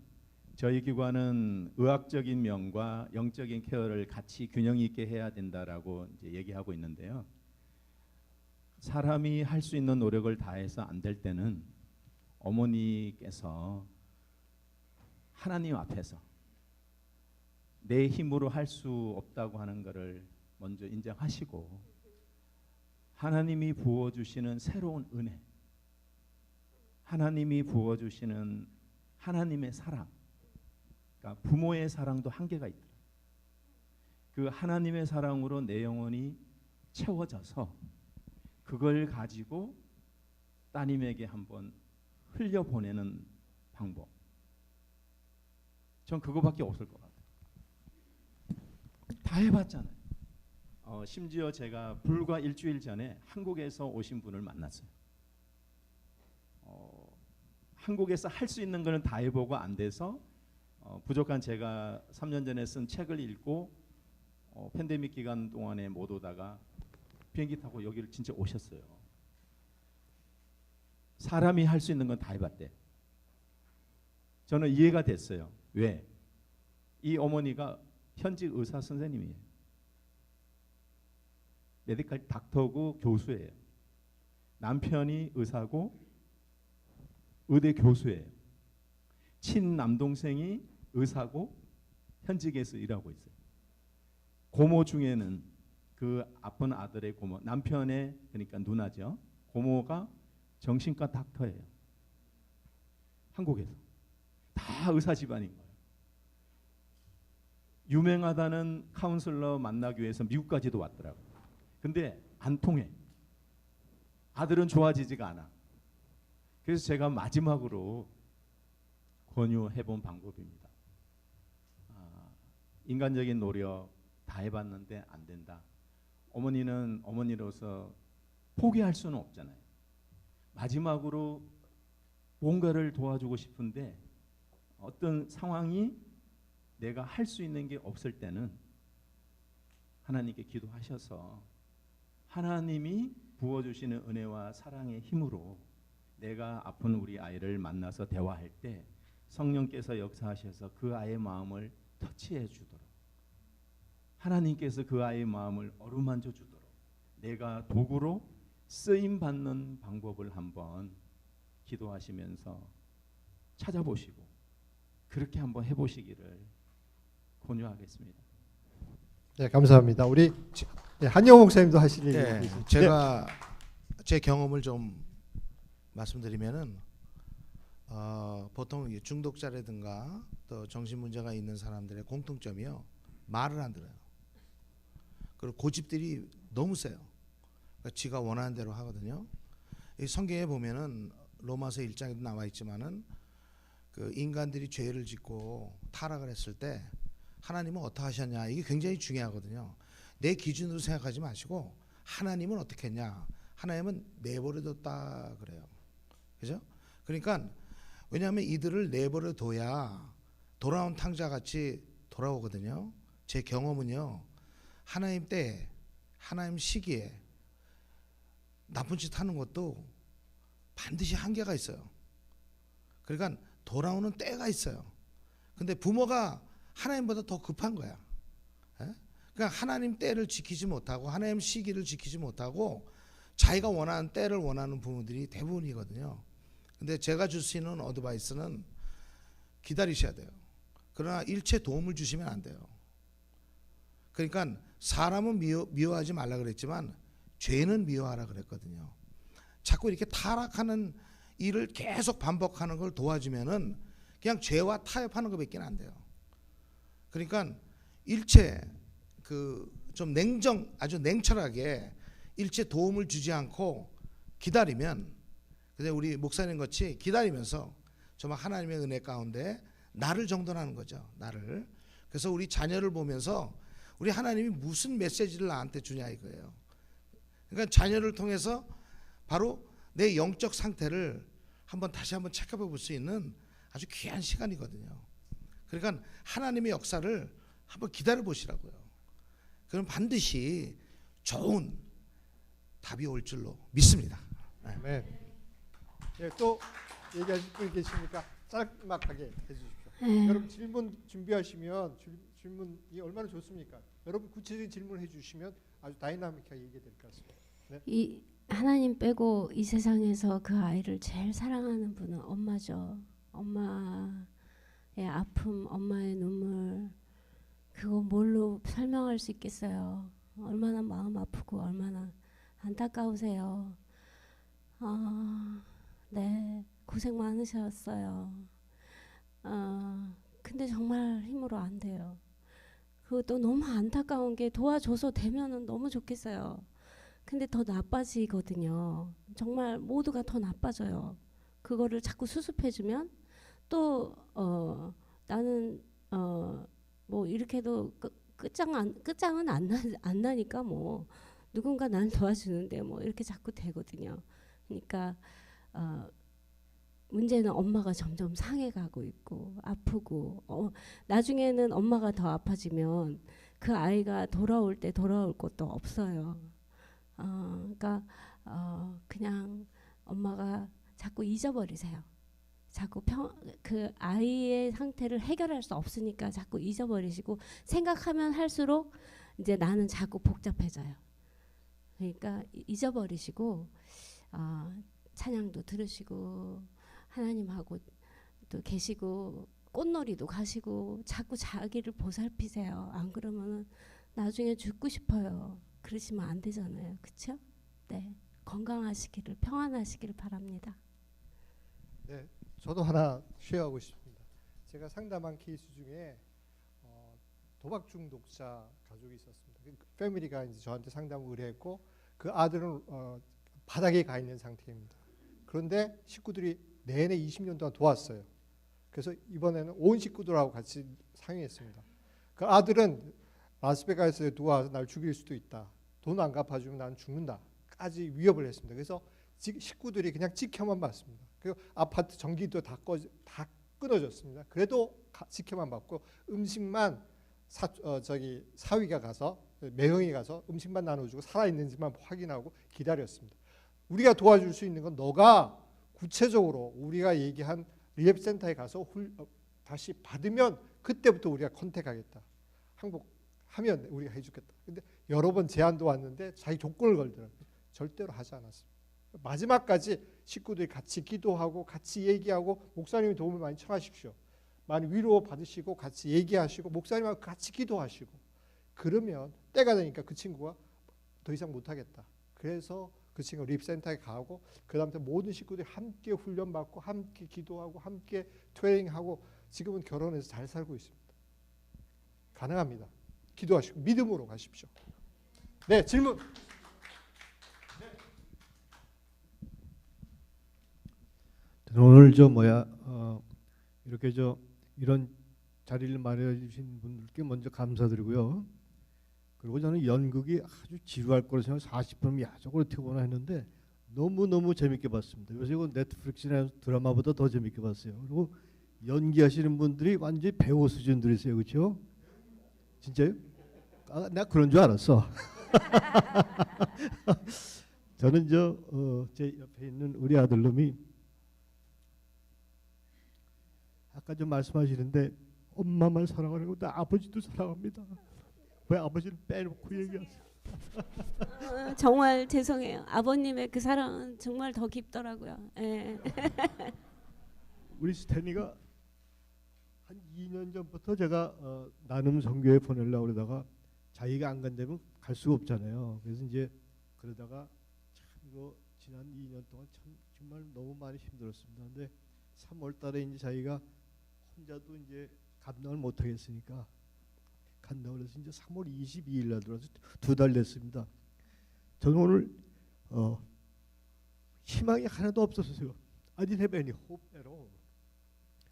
S3: 저희 기관은 의학적인 면과 영적인 케어를 같이 균형 있게 해야 된다라고 이제 얘기하고 있는데요. 사람이 할 수 있는 노력을 다해서 안 될 때는 어머니께서 하나님 앞에서 내 힘으로 할 수 없다고 하는 것을 먼저 인정하시고 하나님이 부어주시는 새로운 은혜, 하나님이 부어주시는 하나님의 사랑, 그러니까 부모의 사랑도 한계가 있다. 그 하나님의 사랑으로 내 영혼이 채워져서 그걸 가지고 따님에게 한번 흘려보내는 방법. 전 그거밖에 없을 것 같아요. 다 해봤잖아요. 심지어 제가 불과 일주일 전에 한국에서 오신 분을 만났어요. 한국에서 할 수 있는 거는 다 해보고 안 돼서 부족한 제가 3년 전에 쓴 책을 읽고 팬데믹 기간 동안에 못 오다가 비행기 타고 여기를 진짜 오셨어요. 사람이 할 수 있는 건 다 해봤대. 저는 이해가 됐어요. 왜? 이 어머니가 현직 의사 선생님이에요. 메디컬 닥터고 교수예요. 남편이 의사고 의대 교수예요. 친남동생이 의사고 현직에서 일하고 있어요. 고모 중에는 그 아픈 아들의 고모, 남편의 그러니까 누나죠. 고모가 정신과 닥터예요. 한국에서. 다 의사 집안인 거예요. 유명하다는 카운슬러 만나기 위해서 미국까지도 왔더라고요. 근데 안 통해. 아들은 좋아지지가 않아. 그래서 제가 마지막으로 권유해본 방법입니다. 인간적인 노력 다 해봤는데 안 된다. 어머니는 어머니로서 포기할 수는 없잖아요. 마지막으로 뭔가를 도와주고 싶은데 어떤 상황이 내가 할 수 있는 게 없을 때는 하나님께 기도하셔서 하나님이 부어주시는 은혜와 사랑의 힘으로 내가 아픈 우리 아이를 만나서 대화할 때 성령께서 역사하셔서 그 아이의 마음을 터치해 주도록 하나님께서 그 아이의 마음을 어루만져 주도록 내가 도구로 쓰임받는 방법을 한번 기도하시면서 찾아보시고 그렇게 한번 해보시기를 권유하겠습니다.
S1: 네, 감사합니다. 우리 한영호 목사님도 하실 얘기
S4: 네,
S1: 있으시죠?
S4: 제가 제 경험을 좀 말씀드리면은 보통 중독자라든가 또 정신 문제가 있는 사람들의 공통점이요, 말을 안 들어요. 그리고 고집들이 너무 세요. 그러니까 지가 원하는 대로 하거든요. 이 성경에 보면은 로마서 1장에도 나와 있지만은 그 인간들이 죄를 짓고 타락을 했을 때 하나님은 어떻게 하셨냐, 이게 굉장히 중요하거든요. 내 기준으로 생각하지 마시고 하나님은 어떻게 했냐, 하나님은 내버려뒀다 그래요. 그죠? 그러니까 왜냐하면 이들을 내버려둬야 돌아온 탕자같이 돌아오거든요. 제 경험은요, 하나님 때 하나님 시기에 나쁜 짓 하는 것도 반드시 한계가 있어요. 그러니까 돌아오는 때가 있어요. 근데 부모가 하나님보다 더 급한 거야. 그러니까 하나님 때를 지키지 못하고 하나님 시기를 지키지 못하고 자기가 원하는 때를 원하는 부모들이 대부분이거든요. 근데 제가 줄 수 있는 어드바이스는 기다리셔야 돼요. 그러나 일체 도움을 주시면 안 돼요. 그러니까 사람은 미워하지 말라 그랬지만 죄는 미워하라 그랬거든요. 자꾸 이렇게 타락하는 일을 계속 반복하는 걸 도와주면은 그냥 죄와 타협하는 것밖에 안 돼요. 그러니까 일체 그 좀 아주 냉철하게 일체 도움을 주지 않고 기다리면, 근데 우리 목사님 같이 기다리면서 정말 하나님의 은혜 가운데 나를 정돈하는 거죠. 나를. 그래서 우리 자녀를 보면서 우리 하나님이 무슨 메시지를 나한테 주냐 이거예요. 그러니까 자녀를 통해서 바로 내 영적 상태를 다시 한번 체크해 볼 수 있는 아주 귀한 시간이거든요. 그러니까 하나님의 역사를 한번 기다려 보시라고요. 그럼 반드시 좋은 답이 올 줄로 믿습니다.
S1: 네. 네, 또 얘기하실 분 계십니까? 짤막하게 해주십시오.
S7: 네.
S1: 여러분 질문 준비하시면 질문이 얼마나 좋습니까? 여러분 구체적인 질문을 해주시면 아주 다이나믹하게 얘기될 것 같습니다. 네.
S7: 이 하나님 빼고 이 세상에서 그 아이를 제일 사랑하는 분은 엄마죠. 엄마의 아픔, 엄마의 눈물, 그거 뭘로 설명할 수 있겠어요. 얼마나 마음 아프고 얼마나 안타까우세요. 네, 고생 많으셨어요. 근데 정말 힘으로 안 돼요. 그것도 너무 안타까운 게 도와줘서 되면은 너무 좋겠어요. 근데 더 나빠지거든요. 정말 모두가 더 나빠져요. 그거를 자꾸 수습해주면 또 나는 뭐 이렇게도 끝장은 안 나니까 뭐 누군가 날 도와주는데 뭐 이렇게 자꾸 되거든요. 그러니까 문제는 엄마가 점점 상해가고 있고 아프고 나중에는 엄마가 더 아파지면 그 아이가 돌아올 것도 없어요. 그러니까 그냥 엄마가 자꾸 잊어버리세요. 자꾸 그 아이의 상태를 해결할 수 없으니까 자꾸 잊어버리시고 생각하면 할수록 이제 나는 자꾸 복잡해져요. 그러니까 잊어버리시고 찬양도 들으시고 하나님하고 또 계시고 꽃놀이도 가시고 자꾸 자기를 보살피세요. 안 그러면은 나중에 죽고 싶어요. 그러시면 안 되잖아요. 그렇죠? 네. 건강하시기를, 평안하시기를 바랍니다.
S1: 네, 저도 하나 쉐어하고 싶습니다. 제가 상담한 케이스 중에 도박 중독자 가족이 있었습니다. 그 패밀리가 이제 저한테 상담을 의뢰했고 그 아들은 바닥에 가 있는 상태입니다. 그런데 식구들이 내내 20년 동안 도왔어요. 그래서 이번에는 온 식구들하고 같이 상의했습니다. 그 아들은 라스베가스에 누워서 날 죽일 수도 있다. 돈 안 갚아주면 난 죽는다까지 위협을 했습니다. 그래서 식구들이 그냥 지켜만 봤습니다. 그리고 아파트 전기도 다 끊어졌습니다. 그래도 지켜만 봤고 음식만 사위가 가서 매형이 가서 음식만 나눠주고 살아있는지만 확인하고 기다렸습니다. 우리가 도와줄 수 있는 건 너가 구체적으로 우리가 얘기한 리헵센터에 가서 다시 받으면 그때부터 우리가 컨택하겠다. 항복하면 우리가 해주겠다. 근데 여러 번 제안도 왔는데 자기 조건을 걸더라고요. 절대로 하지 않았습니다. 마지막까지 식구들이 같이 기도하고 같이 얘기하고 목사님의 도움을 많이 청하십시오. 많이 위로 받으시고 같이 얘기하시고 목사님하고 같이 기도하시고 그러면 때가 되니까 그 친구가 더 이상 못하겠다. 그래서 그 친구가 립센터에 가고 그 다음부터 모든 식구들이 함께 훈련받고 함께 기도하고 함께 트레이닝하고 지금은 결혼해서 잘 살고 있습니다. 가능합니다. 기도하시고 믿음으로 가십시오. 네, 질문.
S9: 오늘 이렇게 이런 자리를 마련해 주신 분들께 먼저 감사드리고요. 그리고 저는 연극이 아주 지루할 거라 생각 40분이면 야 저걸 어떻게 보나 했는데 너무너무 재밌게 봤습니다. 요새 이거 넷플릭스나 드라마보다 더 재밌게 봤어요. 그리고 연기하시는 분들이 완전히 배우 수준들이세요. 그렇죠? 진짜요? 나 그런 줄 알았어. 저는 제 옆에 있는 우리 아들놈이 아까 좀 말씀하시는데 엄마만 사랑하고 나 아버지도 사랑합니다. 왜 아버지를 빼놓고 얘기하세요?
S7: 정말 죄송해요. 아버님의 그 사랑은 정말 더 깊더라고요. 예.
S9: 우리 스탠리가 한 2년 전부터 제가 나눔 선교회 보내려고 그러다가 자기가 안 간다면 갈 수가 없잖아요. 그래서 이제 그러다가 참 이거 지난 2년 동안 참 정말 너무 많이 힘들었습니다. 근데 3월 달에 이제 자기가 혼자도 이제 감당을 못 하겠으니까 시작한다고 그래서 이제 3월 22일 날 들어서 2달 됐습니다. 저는 오늘 희망이 하나도 없었어요. I didn't have any hope at all.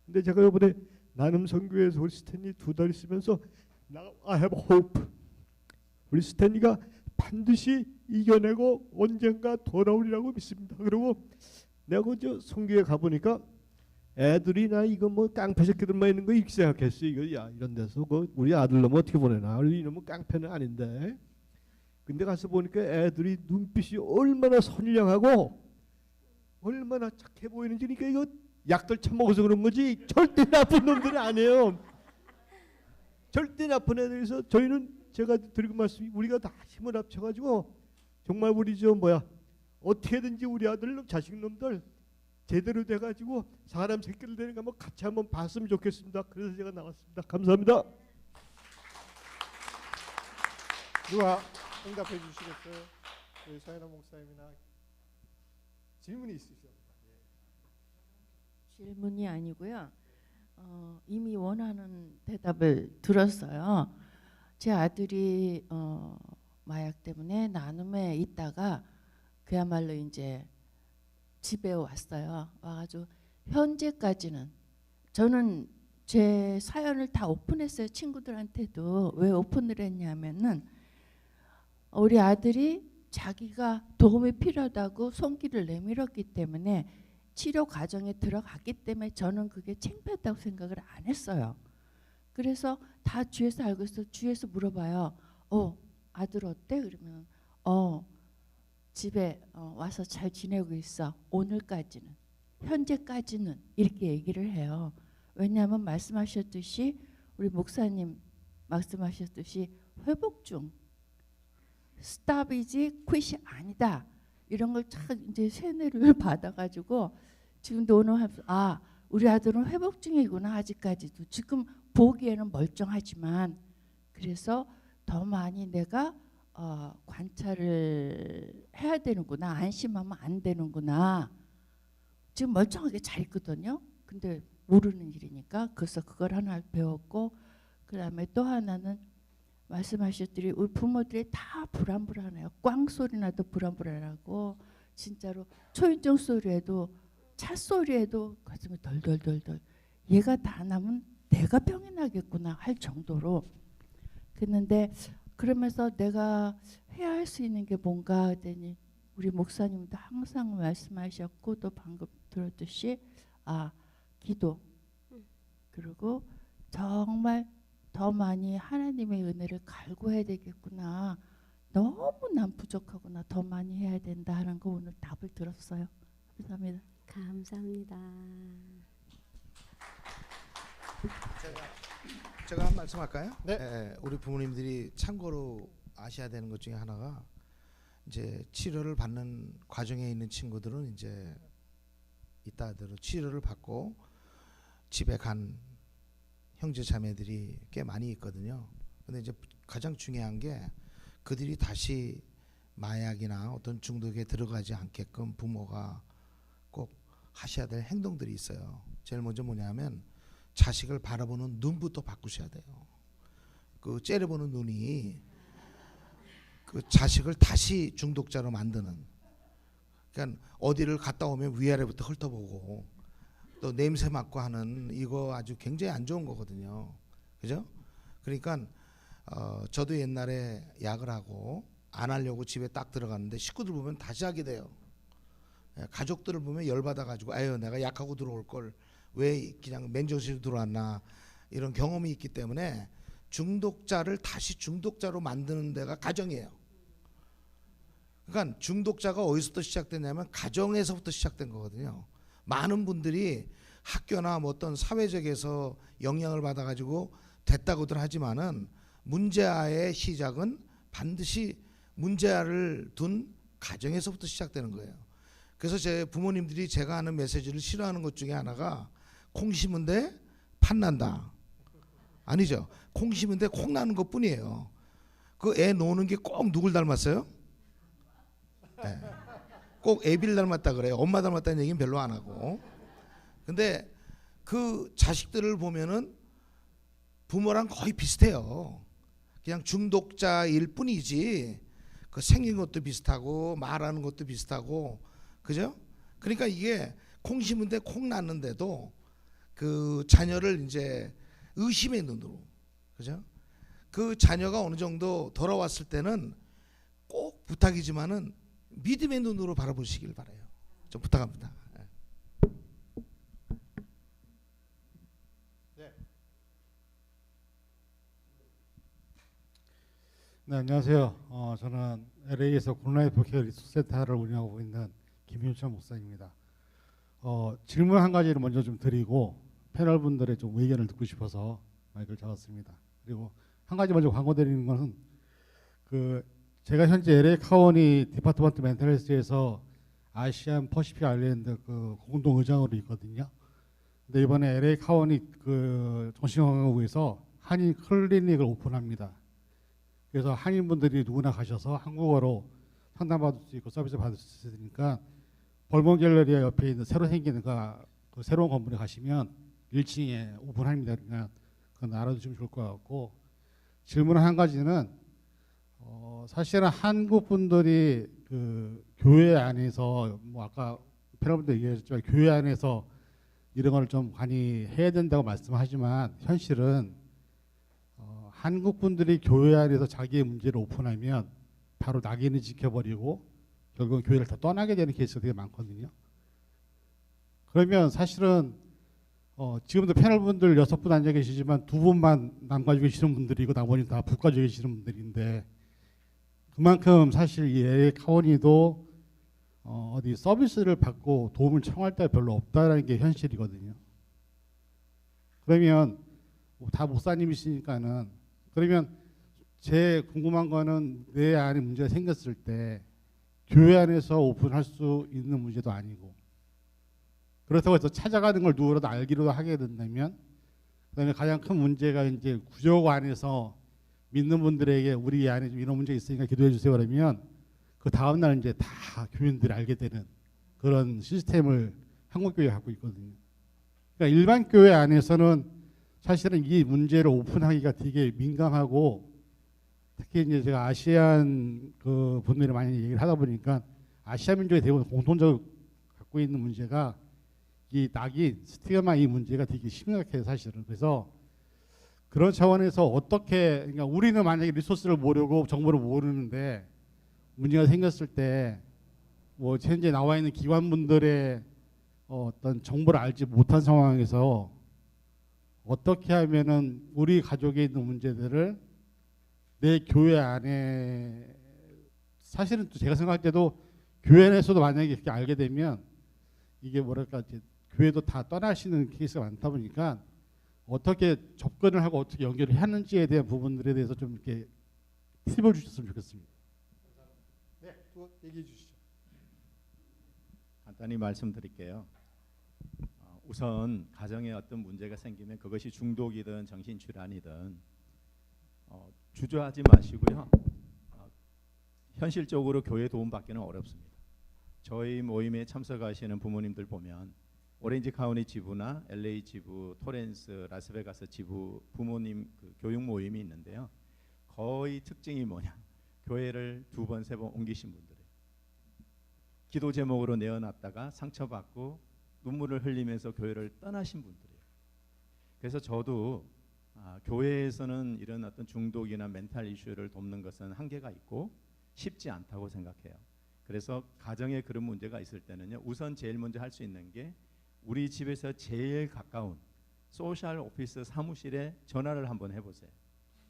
S9: 근데 제가 이번에 나눔 선교회에서 우리 스탠리 2달 있으면서 Now I have hope. 우리 스탠리가 반드시 이겨내고 언젠가 돌아오리라고 믿습니다. 그리고 내가 그저 선교회 가보니까 애들이 나 이거 뭐 깡패 새끼들만 있는 거 이렇게 생각했어. 이거 야 이런 데서 우리 아들 놈 어떻게 보내나. 이놈은 깡패는 아닌데. 근데 가서 보니까 애들이 눈빛이 얼마나 선량하고 얼마나 착해 보이는지. 그러니까 이거 약들 처먹어서 그런 거지 절대 나쁜 놈들이 아니에요. 절대 나쁜 애들에서 저희는 제가 드리고 말씀이 우리가 다 힘을 합쳐가지고 정말 우리 어떻게든지 우리 아들놈 자식놈들 제대로 돼가지고 사람 새끼를 되는 거 한번 같이 한번 봤으면 좋겠습니다. 그래서 제가 나왔습니다. 감사합니다.
S1: 누가 응답해 주시겠어요? 우리 서현아 목사님이나 질문이 있으시죠?
S10: 질문이 아니고요. 이미 원하는 대답을 들었어요. 제 아들이 마약 때문에 나눔에 있다가 그야말로 이제 집에 왔어요. 와가지고 현재까지는 저는 제 사연을 다 오픈했어요. 친구들한테도. 왜 오픈을 했냐면은 우리 아들이 자기가 도움이 필요하다고 손길을 내밀었기 때문에 치료 과정에 들어갔기 때문에 저는 그게 창피하다고 생각을 안 했어요. 그래서 다 주위에서 알고 있어. 주위에서 물어봐요. 아들 어때? 그러면 집에 와서 잘 지내고 있어. 오늘까지는. 현재까지는. 이렇게 얘기를 해요. 왜냐하면 말씀하셨듯이 우리 목사님 말씀하셨듯이 회복 중. 스탑이지 퀴시 아니다. 이런 걸 참 이제 세뇌를 받아가지고 지금도 오늘 우리 아들은 회복 중이구나. 아직까지도. 지금 보기에는 멀쩡하지만 그래서 더 많이 내가 관찰을 해야 되는구나. 안심하면 안 되는구나. 지금 멀쩡하게 잘 있거든요. 근데 모르는 일이니까. 그래서 그걸 하나 배웠고 그다음에 또 하나는 말씀하셨더니 우리 부모들이 다 불안불안해요. 꽝 소리 나도 불안불안하고 진짜로 초인종 소리에도 차 소리에도 가슴이 덜덜덜덜. 얘가 다 나면 내가 병이 나겠구나 할 정도로. 그런데 그러면서 내가 해야 할 수 있는 게 뭔가 하더니 우리 목사님도 항상 말씀하셨고 또 방금 들었듯이 기도. 그리고 정말 더 많이 하나님의 은혜를 갈구해야 되겠구나. 너무 난 부족하구나. 더 많이 해야 된다 하는 거 오늘 답을 들었어요. 감사합니다.
S7: 감사합니다.
S4: 제가 한 말씀 할까요?
S1: 네.
S4: 우리 부모님들이 참고로 아셔야 되는 것 중에 하나가 이제 치료를 받는 과정에 있는 친구들은 이제 이따대로 치료를 받고 집에 간 형제 자매들이 꽤 많이 있거든요. 근데 이제 가장 중요한 게 그들이 다시 마약이나 어떤 중독에 들어가지 않게끔 부모가 꼭 하셔야 될 행동들이 있어요. 제일 먼저 뭐냐면 자식을 바라보는 눈부터 바꾸셔야 돼요. 그 째려보는 눈이 그 자식을 다시 중독자로 만드는. 그러니까 어디를 갔다 오면 위아래부터 훑어보고 또 냄새 맡고 하는 이거 아주 굉장히 안 좋은 거거든요. 그죠? 그러니까 저도 옛날에 약을 하고 안 하려고 집에 딱 들어갔는데 식구들 보면 다시 하게 돼요. 가족들을 보면 열받아가지고 아유 내가 약하고 들어올 걸 왜 그냥 맨정신으로 들어왔나 이런 경험이 있기 때문에 중독자를 다시 중독자로 만드는 데가 가정이에요. 그러니까 중독자가 어디서부터 시작됐냐면 가정에서부터 시작된 거거든요. 많은 분들이 학교나 뭐 어떤 사회적에서 영향을 받아가지고 됐다고들 하지만은 문제아의 시작은 반드시 문제아를 둔 가정에서부터 시작되는 거예요. 그래서 제 부모님들이 제가 하는 메시지를 싫어하는 것 중에 하나가 콩 심은 데 팥난다. 아니죠. 콩 심은 데 콩 나는 것 뿐이에요. 그 애 노는 게 꼭 누굴 닮았어요? 네. 꼭 애비를 닮았다 그래요. 엄마 닮았다는 얘기는 별로 안 하고. 근데 그 자식들을 보면은 부모랑 거의 비슷해요. 그냥 중독자일 뿐이지 그 생긴 것도 비슷하고 말하는 것도 비슷하고 그죠? 그러니까 이게 콩 심은데 콩 났는데도 그 자녀를 이제 의심의 눈으로 그죠? 그 자녀가 어느 정도 돌아왔을 때는 꼭 부탁이지만은 믿음의 눈으로 바라보시길 바라요. 좀 부탁합니다.
S11: 네, 안녕하세요. 저는 LA에서 굿라이프 케어 리소스 센터를 운영하고 있는 김윤철 목사입니다. 질문 한 가지를 먼저 좀 드리고 패널 분들의 좀 의견을 듣고 싶어서 마이크를 잡았습니다. 그리고 한 가지 먼저 광고드리는 것은 그 제가 현재 LA 카운티 디파트먼트 멘탈 헬스에서 아시안 퍼시픽 아일랜드 그 공동 의장으로 있거든요. 근데 이번에 LA 카운티 그 정신건강국에서 한인 클리닉을 오픈합니다. 그래서 한인분들이 누구나 가셔서 한국어로 상담받을 수 있고 서비스 받을 수 있으니까 벌몬 갤러리아 옆에 있는 새로 생기는 그 새로운 건물에 가시면 1층에 오픈합니다. 그러니까 그건 알아두시면 좋을 것 같고 질문 한 가지는 사실은 한국 분들이 그 교회 안에서 뭐 아까 패널분들 얘기했지만 교회 안에서 이런 걸 좀 많이 해야 된다고 말씀하지만 현실은 한국 분들이 교회 안에서 자기의 문제를 오픈하면 바로 낙인을 지켜버리고 결국은 교회를 다 떠나게 되는 케이스가 되게 많거든요. 그러면 사실은 지금도 패널분들 6분 앉아 계시지만 2분만 남가지고 계시는 분들이고 나머지는 다 북가지고 계시는 분들인데 그만큼 사실 이 LA 카운티도 어디 서비스를 받고 도움을 청할 때가 별로 없다는 게 현실이거든요. 그러면 다 목사님이시니까는 그러면 제 궁금한 거는 내 안에 문제가 생겼을 때 교회 안에서 오픈할 수 있는 문제도 아니고 그렇다고 해서 찾아가는 걸 누구라도 알기로 하게 된다면 그다음에 가장 큰 문제가 이제 구조구 안에서 믿는 분들에게 우리 안에 좀 이런 문제 있으니까 기도해 주세요 그러면 그 다음 날 이제 다 교인들이 알게 되는 그런 시스템을 한국 교회가 갖고 있거든요. 그러니까 일반 교회 안에서는 사실은 이 문제를 오픈하기가 되게 민감하고 특히 이제 제가 아시안 그 분들이 많이 얘기를 하다 보니까 아시아 민족이 대부분 공통적으로 갖고 있는 문제가 이 낙인 스티그마 이 문제가 되게 심각해요 사실은. 그래서 그런 차원에서 어떻게 그러니까 우리는 만약에 리소스를 모르고 정보를 모르는데 문제가 생겼을 때 뭐 현재 나와 있는 기관분들의 어떤 정보를 알지 못한 상황에서 어떻게 하면은 우리 가족에 있는 문제들을 내 교회 안에 사실은 또 제가 생각할 때도 교회 내에서도 만약에 이렇게 알게 되면 이게 뭐랄까 이제 교회도 다 떠나시는 케이스가 많다 보니까 어떻게 접근을 하고 어떻게 연결을 하는지에 대한 부분들에 대해서 좀 이렇게 팁을 주셨으면 좋겠습니다.
S1: 네, 또 얘기해 주시죠.
S3: 간단히 말씀드릴게요. 우선 가정에 어떤 문제가 생기면 그것이 중독이든 정신질환이든 주저하지 마시고요. 현실적으로 교회 도움받기는 어렵습니다. 저희 모임에 참석하시는 부모님들 보면 오렌지 카운티 지부나 LA 지부, 토렌스, 라스베가스 지부 부모님 그 교육 모임이 있는데요. 거의 특징이 뭐냐? 교회를 2번, 3번 옮기신 분들이에요. 기도 제목으로 내어놨다가 상처받고 눈물을 흘리면서 교회를 떠나신 분들이에요. 그래서 저도 교회에서는 이런 어떤 중독이나 멘탈 이슈를 돕는 것은 한계가 있고 쉽지 않다고 생각해요. 그래서 가정에 그런 문제가 있을 때는요. 우선 제일 먼저 할 수 있는 게 우리 집에서 제일 가까운 소셜 오피스 사무실에 전화를 한번 해보세요.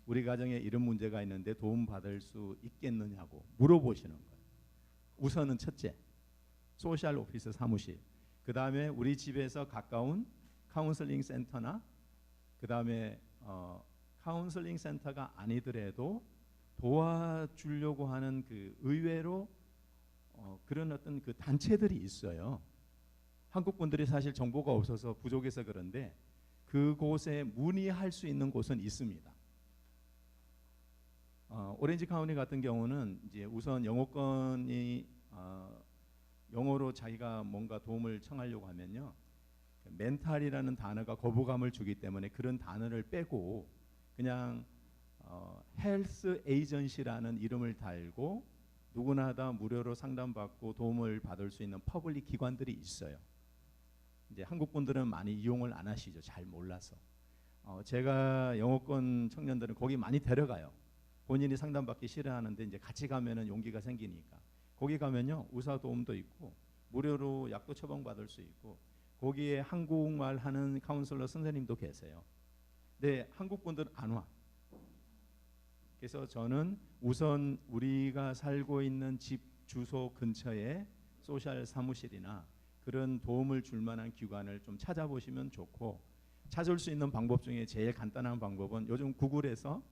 S3: 우리 가정에 이런 문제가 있는데 도움받을 수 있겠느냐고 물어보시는 거예요. 우선은 첫째, 소셜 오피스 사무실. 그 다음에 우리 집에서 가까운 카운슬링 센터나 그 다음에 카운슬링 센터가 아니더라도 도와주려고 하는 그 의외로 그런 어떤 그 단체들이 있어요. 한국 분들이 사실 정보가 없어서 부족해서 그런데 그곳에 문의할 수 있는 곳은 있습니다. 오렌지 카운티 같은 경우는 이제 우선 영어권이 영어로 자기가 뭔가 도움을 청하려고 하면요. 멘탈이라는 단어가 거부감을 주기 때문에 그런 단어를 빼고 그냥 헬스 에이전시라는 이름을 달고 누구나 다 무료로 상담받고 도움을 받을 수 있는 퍼블릭 기관들이 있어요. 이제 한국 분들은 많이 이용을 안 하시죠. 잘 몰라서. 제가 영어권 청년들은 거기 많이 데려가요. 본인이 상담받기 싫어하는데 이제 같이 가면은 용기가 생기니까. 거기 가면요 의사 도움도 있고 무료로 약도 처방받을 수 있고 거기에 한국말 하는 카운슬러 선생님도 계세요. 근데 한국 분들은 안 와. 그래서 저는 우선 우리가 살고 있는 집 주소 근처에 소셜 사무실이나 그런 도움을 줄 만한 기관을 좀 찾아보시면 좋고, 찾을 수 있는 방법 중에 제일 간단한 방법은 요즘 구글에서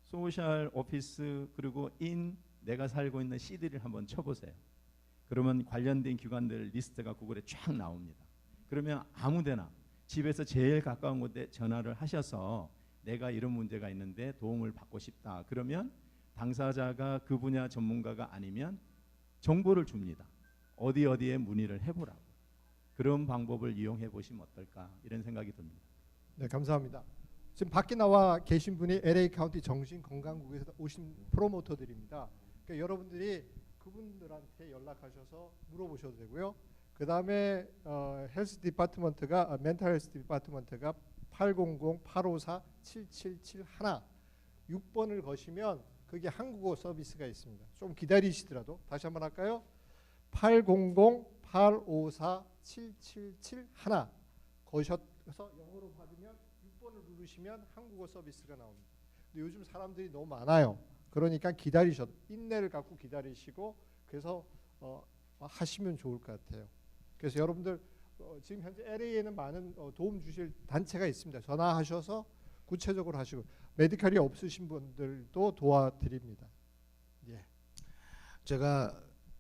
S3: 소셜 오피스 그리고 인 내가 살고 있는 시티를 한번 쳐보세요. 그러면 관련된 기관들 리스트가 구글에 쫙 나옵니다. 그러면 아무데나 집에서 제일 가까운 곳에 전화를 하셔서 내가 이런 문제가 있는데 도움을 받고 싶다. 그러면 당사자가 그 분야 전문가가 아니면 정보를 줍니다. 어디에 문의를 해보라고. 그런 방법을 이용해 보시면 어떨까 이런 생각이 듭니다.
S1: 네, 감사합니다. 지금 밖에 나와 계신 분이 LA 카운티 정신건강국에서 오신 프로모터들입니다. 그러니까 여러분들이 그분들한테 연락하셔서 물어보셔도 되고요. 그 다음에 헬스 디파트먼트가 멘탈 헬스 디파트먼트가 800-854-7771 6번을 거시면 그게 한국어 서비스가 있습니다. 좀 기다리시더라도 다시 한번 할까요? 800-854-7771 거셔서 영어로 받으면 6번을 누르시면 한국어 서비스가 나옵니다. 근데 요즘 사람들이 너무 많아요. 그러니까 기다리셔도 인내를 갖고 기다리시고 그래서 하시면 좋을 것 같아요. 그래서 여러분들 지금 현재 LA에는 많은 도움 주실 단체가 있습니다. 전화하셔서 구체적으로 하시고 메디칼이 없으신 분들도 도와드립니다. 예.
S4: 제가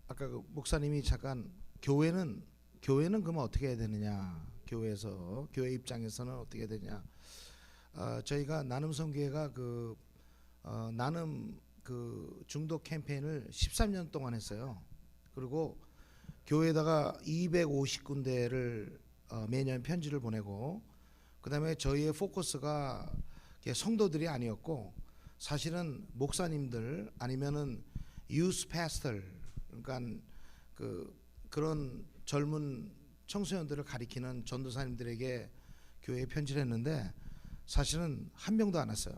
S4: 아까 그 목사님이 잠깐 교회는 그러면 어떻게 해야 되느냐, 교회에서 교회 입장에서는 어떻게 해야 되냐. 저희가 나눔 선교회가 나눔 그 중독 캠페인을 13년 동안 했어요. 그리고 교회에다가 250군데를 매년 편지를 보내고, 그다음에 저희의 포커스가 성도들이 아니었고 사실은 목사님들 아니면은 유스 패스터, 그러니까 그런 젊은 청소년들을 가리키는 전도사님들에게 교회에 편지를 했는데 사실은 한 명도 안 왔어요.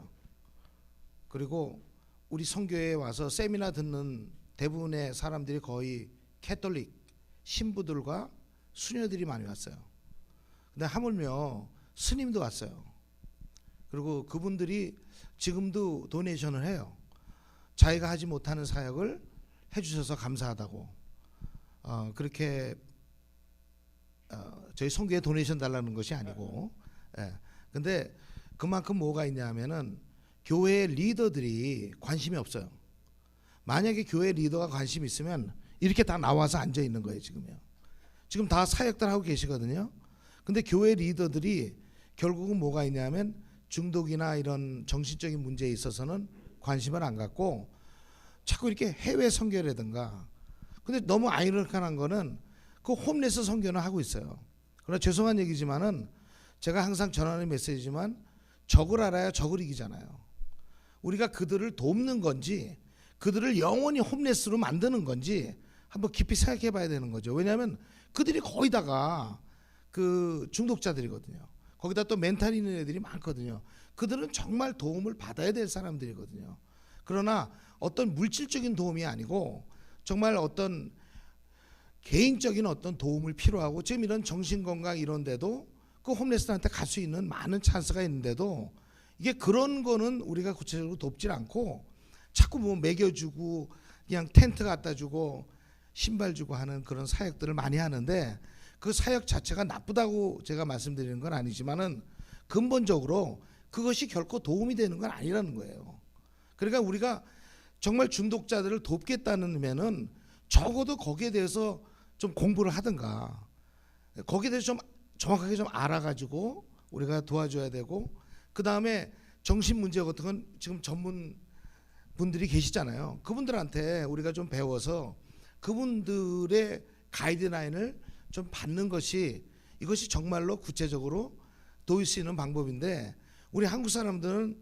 S4: 그리고 우리 선교회에 와서 세미나 듣는 대부분의 사람들이 거의 캐톨릭 신부들과 수녀들이 많이 왔어요. 근데 하물며 스님도 왔어요. 그리고 그분들이 지금도 도네이션을 해요. 자기가 하지 못하는 사역을 해주셔서 감사하다고. 그렇게 저희 선교에 도네이션 달라는 것이 아니고, 근데 그만큼 뭐가 있냐면은 교회 리더들이 관심이 없어요. 만약에 교회 리더가 관심이 있으면 이렇게 다 나와서 앉아 있는 거예요. 지금 다 사역들 하고 계시거든요. 근데 교회 리더들이 결국은 뭐가 있냐면 중독이나 이런 정신적인 문제에 있어서는 관심을 안 갖고 자꾸 이렇게 해외 선교라든가. 근데 너무 아이러니컬한 거는 그 홈레스 선교는 하고 있어요. 그러나 죄송한 얘기지만은 제가 항상 전하는 메시지지만 적을 알아야 적을 이기잖아요. 우리가 그들을 돕는 건지 그들을 영원히 홈레스로 만드는 건지 한번 깊이 생각해 봐야 되는 거죠. 왜냐하면 그들이 거의 다가 그 중독자들이거든요. 거기다 또 멘탈 있는 애들이 많거든요. 그들은 정말 도움을 받아야 될 사람들이거든요. 그러나 어떤 물질적인 도움이 아니고 정말 어떤 개인적인 어떤 도움을 필요하고, 지금 이런 정신건강 이런 데도 그 홈레스한테 갈 수 있는 많은 찬스가 있는데도 이게 그런 거는 우리가 구체적으로 돕질 않고 자꾸 뭐 먹여주고 그냥 텐트 갖다 주고 신발 주고 하는 그런 사역들을 많이 하는데, 그 사역 자체가 나쁘다고 제가 말씀드리는 건 아니지만은 근본적으로 그것이 결코 도움이 되는 건 아니라는 거예요. 그러니까 우리가 정말 중독자들을 돕겠다는 면은 적어도 거기에 대해서 좀 공부를 하든가, 거기에 대해서 좀 정확하게 좀 알아가지고 우리가 도와줘야 되고, 그 다음에 정신 문제 같은 건 지금 전문 분들이 계시잖아요. 그분들한테 우리가 좀 배워서 그분들의 가이드라인을 좀 받는 것이, 이것이 정말로 구체적으로 도울 수 있는 방법인데, 우리 한국 사람들은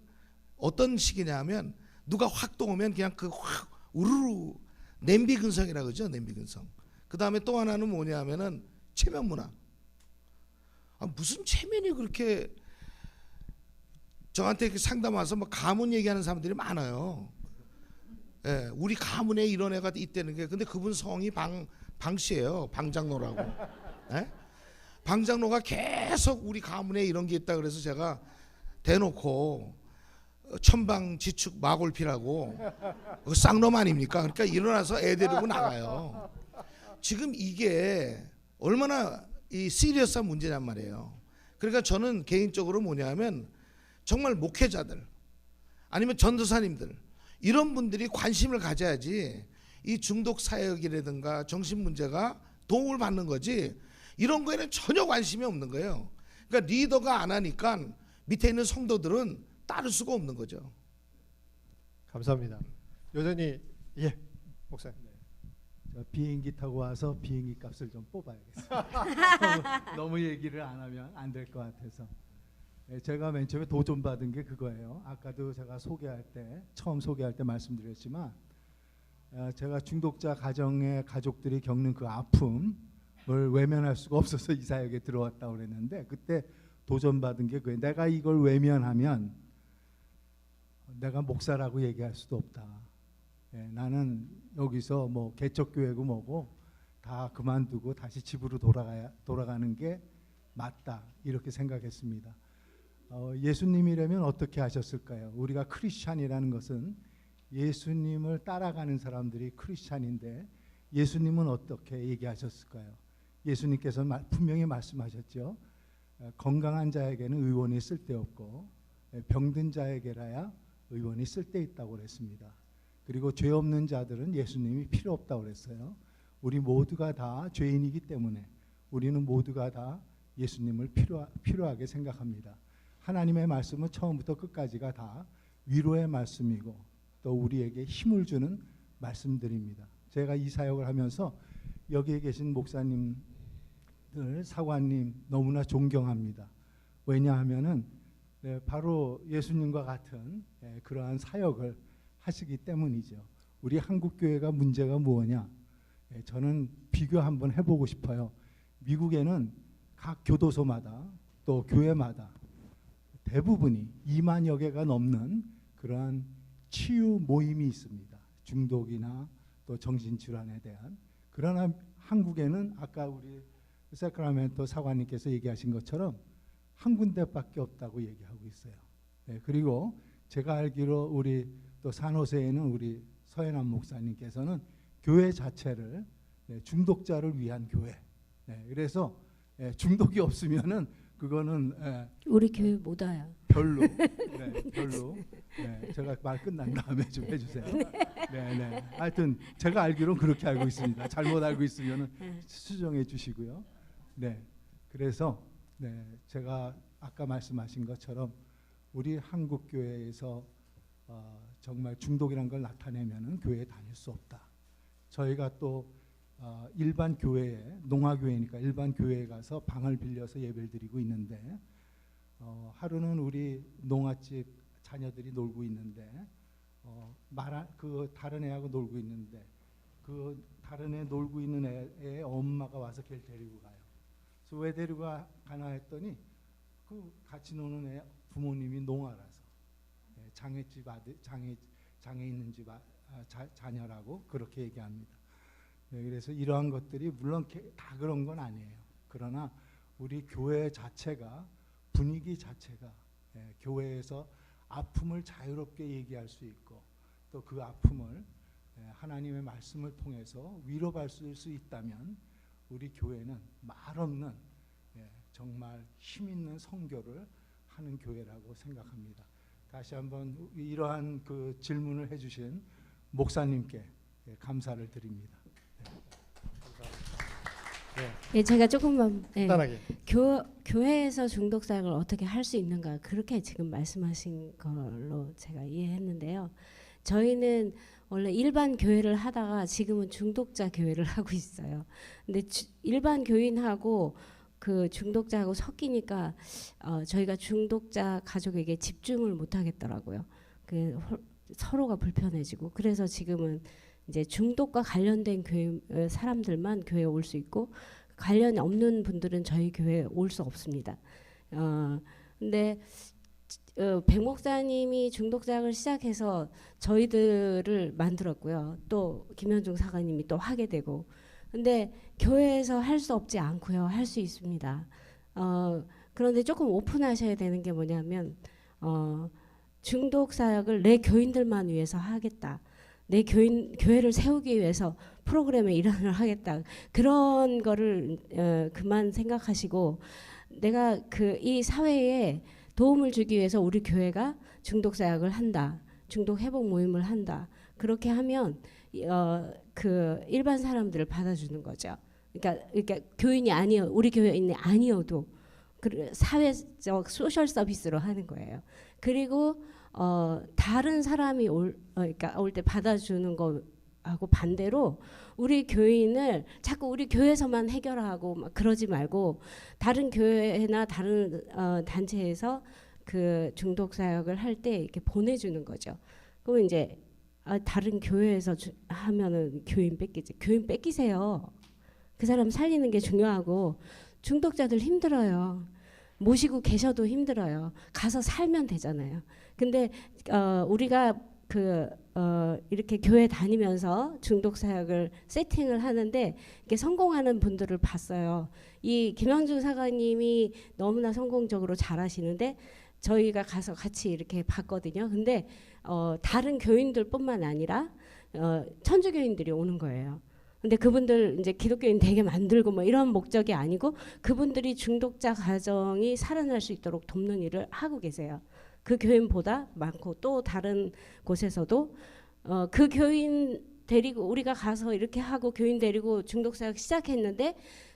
S4: 어떤 식이냐면 누가 확 떠오면 그냥 그 확 우르르 냄비 근성이라고 그러죠. 냄비 근성. 그 다음에 또 하나는 뭐냐면은 체면 문화. 무슨 체면이 그렇게 저한테 상담 와서 뭐 가문 얘기하는 사람들이 많아요. 예, 우리 가문에 이런 애가 있다는 게 근데 그분 성이 방씨예요. 방장로라고. 예? 방장로가 계속 우리 가문에 이런 게 있다 그래서 제가 대놓고 천방지축 마골피라고 쌍놈 아닙니까? 그러니까 일어나서 애 데리고 나가요. 지금 이게 얼마나 이 시리어스한 문제냔 말이에요. 그러니까 저는 개인적으로 뭐냐면 정말 목회자들 아니면 전도사님들 이런 분들이 관심을 가져야지 이 중독 사역이라든가 정신 문제가 도움을 받는 거지 이런 거에는 전혀 관심이 없는 거예요. 그러니까 리더가 안 하니까 밑에 있는 성도들은 따를 수가 없는 거죠.
S1: 감사합니다. 여전히 예 목사님.
S2: 저 비행기 타고 와서 비행기 값을 좀 뽑아야겠어요. 너무 얘기를 안 하면 안 될 것 같아서. 제가 맨 처음에 도전받은 게 그거예요. 아까도 제가 처음 소개할 때 말씀드렸지만 제가 중독자 가정의 가족들이 겪는 그 아픔을 외면할 수가 없어서 이 사역에 들어왔다고 그랬는데 그때 도전받은 게 그거예요. 내가 이걸 외면하면 내가 목사라고 얘기할 수도 없다. 나는 여기서 뭐 개척교회고 뭐고 다 그만두고 다시 집으로 돌아가는 게 맞다 이렇게 생각했습니다. 예수님이라면 어떻게 하셨을까요? 우리가 크리스찬이라는 것은 예수님을 따라가는 사람들이 크리스찬인데 예수님은 어떻게 얘기하셨을까요? 예수님께서 분명히 말씀하셨죠. 건강한 자에게는 의원이 쓸데없고 병든 자에게라야 의원이 쓸데있다고 그랬습니다. 그리고 죄 없는 자들은 예수님이 필요 없다고 그랬어요. 우리 모두가 다 죄인이기 때문에 우리는 모두가 다 예수님을 필요하게 생각합니다. 하나님의 말씀은 처음부터 끝까지가 다 위로의 말씀이고 또 우리에게 힘을 주는 말씀들입니다. 제가 이 사역을 하면서 여기에 계신 목사님들, 사관님 너무나 존경합니다. 왜냐하면은 바로 예수님과 같은 그러한 사역을 하시기 때문이죠. 우리 한국 교회가 문제가 뭐냐? 저는 비교 한번 해보고 싶어요. 미국에는 각 교도소마다 또 교회마다 대부분이 2만여 개가 넘는 그러한 치유 모임이 있습니다. 중독이나 또 정신질환에 대한. 그러나 한국에는 아까 우리 세크라멘토 사관님께서 얘기하신 것처럼 한 군데밖에 없다고 얘기하고 있어요. 그리고 제가 알기로 우리 또 산호세에는 우리 서해남 목사님께서는 교회 자체를 중독자를 위한 교회. 그래서 중독이 없으면은 그거는
S7: 우리 교회 못 와요.
S2: 별로. 별로. 제가 말 끝난 다음에 좀 해주세요. 네. 하여튼 제가 알기로는 그렇게 알고 있습니다. 잘못 알고 있으면은 수정해 주시고요. 네. 그래서 제가 아까 말씀하신 것처럼 우리 한국 교회에서 정말 중독이란 걸 나타내면은 교회에 다닐 수 없다. 저희가 또 일반 교회에 농아교회니까 일반 교회에 가서 방을 빌려서 예배를 드리고 있는데 하루는 우리 농아집 자녀들이 놀고 있는데 그 다른 애하고 놀고 있는데 그 다른 애 놀고 있는 애의 엄마가 와서 걔를 데리고 가요. 그래서 왜 데리고 가나 했더니 그 같이 노는 애 부모님이 농아라서 장애집 아들 장애 있는 집 자녀라고 그렇게 얘기합니다. 그래서 이러한 것들이 물론 다 그런 건 아니에요. 그러나 우리 교회 자체가 분위기 자체가 교회에서 아픔을 자유롭게 얘기할 수 있고 또 그 아픔을 하나님의 말씀을 통해서 위로받을 수 있다면 우리 교회는 말없는 정말 힘 있는 선교를 하는 교회라고 생각합니다. 다시 한번 이러한 그 질문을 해주신 목사님께 감사를 드립니다.
S7: 예, 제가 조금만
S1: 간단하게
S7: 교회에서 중독 사역을 어떻게 할 수 있는가 그렇게 지금 말씀하신 걸로 제가 이해했는데요. 저희는 원래 일반 교회를 하다가 지금은 중독자 교회를 하고 있어요. 근데 일반 교인하고 그 중독자하고 섞이니까 저희가 중독자 가족에게 집중을 못 하겠더라고요. 서로가 불편해지고 그래서 지금은 이제 중독과 관련된 교회 사람들만 교회에 올 수 있고 관련 없는 분들은 저희 교회에 올 수 없습니다. 근데 백 목사님이 중독작을 시작해서 저희들을 만들었고요. 또 김현중 사관님이 또 하게 되고. 근데 교회에서 할 수 없지 않고요. 할 수 있습니다. 그런데 조금 오픈하셔야 되는 게 뭐냐면 중독 사역을 내 교인들만 위해서 하겠다. 내 교회를 세우기 위해서 프로그램의 일환을 하겠다. 그런 거를 그만 생각하시고 내가 이 사회에 도움을 주기 위해서 우리 교회가 중독 사역을 한다. 중독 회복 모임을 한다. 그렇게 하면 일반 사람들을 받아주는 거죠. 그러니까 교인이 우리 교인이 아니어도 사회적 소셜 서비스로 하는 거예요. 그리고 다른 사람이 올 때 받아주는 거하고 반대로 우리 교인을 자꾸 우리 교회에서만 해결하고 막 그러지 말고 다른 교회나 다른 단체에서 그 중독 사역을 할 때 이렇게 보내주는 거죠. 그럼 이제 다른 교회에서 하면은 교인 뺏기지. 교인 뺏기세요. 그 사람 살리는 게 중요하고 중독자들 힘들어요. 모시고 계셔도 힘들어요. 가서 살면 되잖아요. 근데 우리가 이렇게 교회 다니면서 중독 사역을 세팅을 하는데 이렇게 성공하는 분들을 봤어요. 이 김영준 사관님이 너무나 성공적으로 잘하시는데 저희가 가서 같이 이렇게 봤거든요. 근데 다른 교인들뿐만 아니라 천주교인들이 오는 거예요. 근데 그분들 이제 기독교인 되게 만들고 뭐 이런 목적이 아니고 그분들이 중독자 가정이 살아날 수 있도록 돕는 일을 하고 계세요. 그 교인보다 많고 또 다른 곳에서도 그 교인 데리고 우리가 가서 이렇게 하고 교인 데리고 중독 사역 시작했는데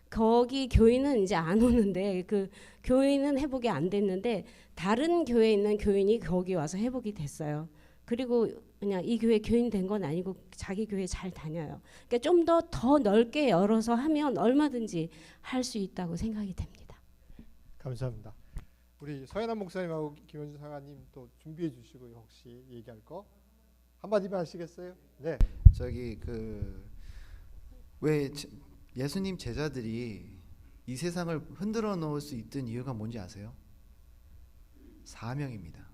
S7: 거기 교인은 이제 안 오는데 그 교인은 회복이 안 됐는데 다른 교회에 있는 교인이 거기 와서 회복이 됐어요. 그리고 그냥 이 교회 교인 된 건 아니고 자기 교회 잘 다녀요. 그러니까 좀 더 넓게 열어서 하면 얼마든지 할 수 있다고 생각이 됩니다.
S1: 감사합니다. 우리 서현한 목사님하고 김현준 사관님 또 준비해 주시고 혹시 얘기할 거 한마디만 하시겠어요? 네.
S6: 왜 예수님 제자들이 이 세상을 흔들어 놓을 수 있던 이유가 뭔지 아세요? 사명입니다.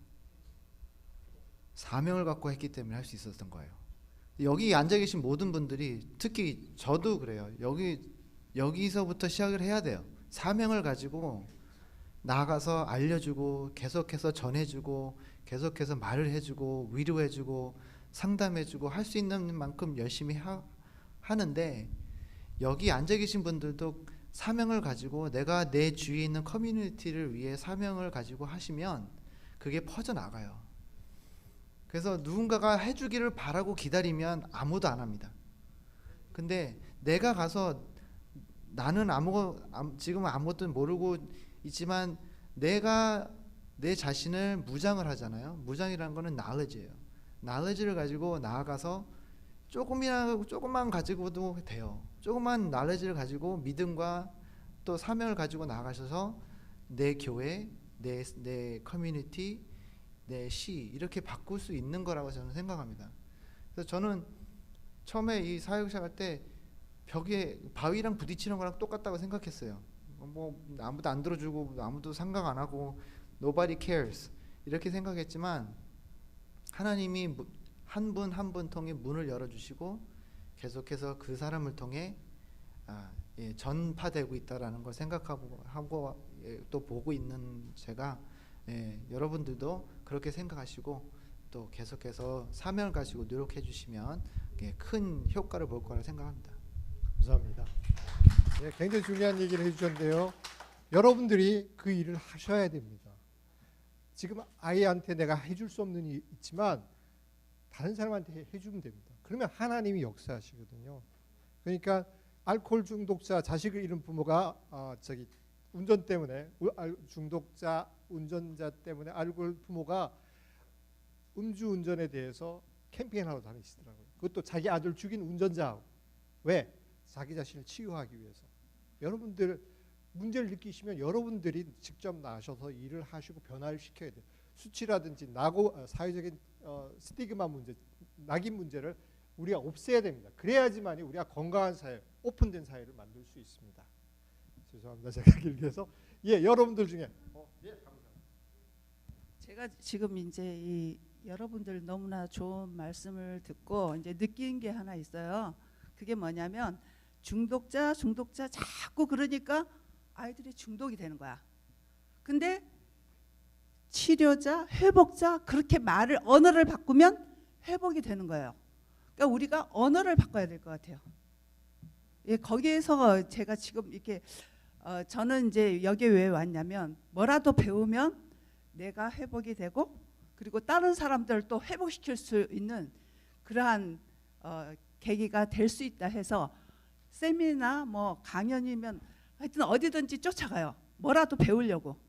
S6: 사명을 갖고 했기 때문에 할 수 있었던 거예요. 여기 앉아 계신 모든 분들이 특히 저도 그래요. 여기서부터 시작을 해야 돼요. 사명을 가지고 나아가서 알려주고 계속해서 전해주고 계속해서 말을 해주고 위로해주고 상담해주고 할 수 있는 만큼 열심히 하는데 여기 앉아 계신 분들도 사명을 가지고 내가 내 주위에 있는 커뮤니티를 위해 사명을 가지고 하시면 그게 퍼져나가요. 그래서 누군가가 해주기를 바라고 기다리면 아무도 안 합니다. 근데 내가 가서 나는 지금 아무것도 모르고 있지만 내가 내 자신을 무장을 하잖아요. 무장이라는 거는 knowledge예요. knowledge를 가지고 나아가서 조금만 가지고도 돼요. 조금만 knowledge를 가지고 믿음과 또 사명을 가지고 나아가셔서 내 교회, 내 커뮤니티, 내 시 이렇게 바꿀 수 있는 거라고 저는 생각합니다. 그래서 저는 처음에 이 사역 시작할 때 벽에 바위랑 부딪히는 거랑 똑같다고 생각했어요. 뭐 아무도 안 들어주고 아무도 생각 안 하고 nobody cares 이렇게 생각했지만 하나님이 한 분 한 분 통해 문을 열어주시고 계속해서 그 사람을 통해 전파되고 있다라는 걸 생각하고 또 보고 있는 제가 여러분들도 그렇게 생각하시고 또 계속해서 사명을 가지고 노력해 주시면 큰 효과를 볼 거라 생각합니다.
S1: 감사합니다. 네, 굉장히 중요한 얘기를 해주셨는데요. 여러분들이 그 일을 하셔야 됩니다. 지금 아이한테 내가 해줄 수 없는 일이 있지만 다른 사람한테 해주면 됩니다. 그러면 하나님이 역사하시거든요. 그러니까 알코올 중독자 자식을 잃은 부모가 운전 때문에 중독자 운전자 때문에 알코올 부모가 음주운전에 대해서 캠페인하러 다니시더라고요. 그것도 자기 아들 죽인 운전자하고. 왜? 자기 자신을 치유하기 위해서. 여러분들 문제를 느끼시면 여러분들이 직접 나셔서 일을 하시고 변화를 시켜야 돼요. 수치라든지 사회적인 스티그마 문제, 낙인 문제를 우리가 없애야 됩니다. 그래야지만이 우리가 건강한 사회, 오픈된 사회를 만들 수 있습니다. 죄송합니다. 제가 길게 해서. 예, 여러분들 중에 예, 감사합니다.
S12: 제가 지금 이제 이 여러분들 너무나 좋은 말씀을 듣고 이제 느낀 게 하나 있어요. 그게 뭐냐면 중독자 자꾸 그러니까 아이들이 중독이 되는 거야. 근데 치료자, 회복자 그렇게 언어를 바꾸면 회복이 되는 거예요. 그러니까 우리가 언어를 바꿔야 될 것 같아요. 예, 거기에서 제가 지금 이렇게 저는 이제 여기 왜 왔냐면 뭐라도 배우면 내가 회복이 되고 그리고 다른 사람들을 또 회복시킬 수 있는 그러한 계기가 될 수 있다 해서 세미나 뭐 강연이면 하여튼 어디든지 쫓아가요. 뭐라도 배우려고.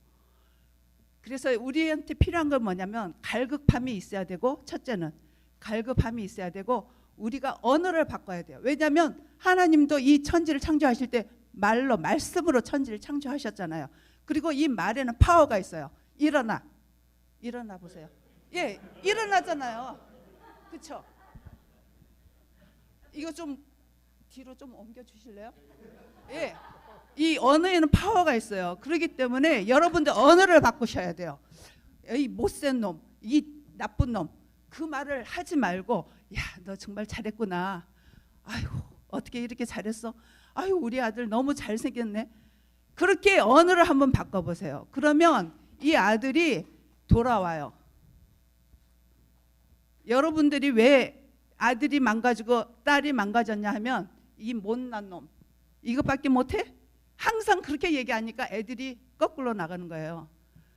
S12: 그래서 우리한테 필요한 건 뭐냐면 갈급함이 있어야 되고, 첫째는 갈급함이 있어야 되고 우리가 언어를 바꿔야 돼요. 왜냐하면 하나님도 이 천지를 창조하실 때 말씀으로 천지를 창조하셨잖아요. 그리고 이 말에는 파워가 있어요. 일어나 보세요. 예, 일어나잖아요. 그렇죠? 이거 좀 뒤로 좀 옮겨 주실래요? 예, 이 언어에는 파워가 있어요. 그렇기 때문에 여러분들 언어를 바꾸셔야 돼요. 이 못된 놈, 이 나쁜 놈, 그 말을 하지 말고, 야, 너 정말 잘했구나. 아이고, 어떻게 이렇게 잘했어? 아유, 우리 아들 너무 잘생겼네. 그렇게 언어를 한번 바꿔보세요. 그러면 이 아들이 돌아와요. 여러분들이 왜 아들이 망가지고 딸이 망가졌냐 하면 이 못난 놈 이것밖에 못해? 항상 그렇게 얘기하니까 애들이 거꾸로 나가는 거예요.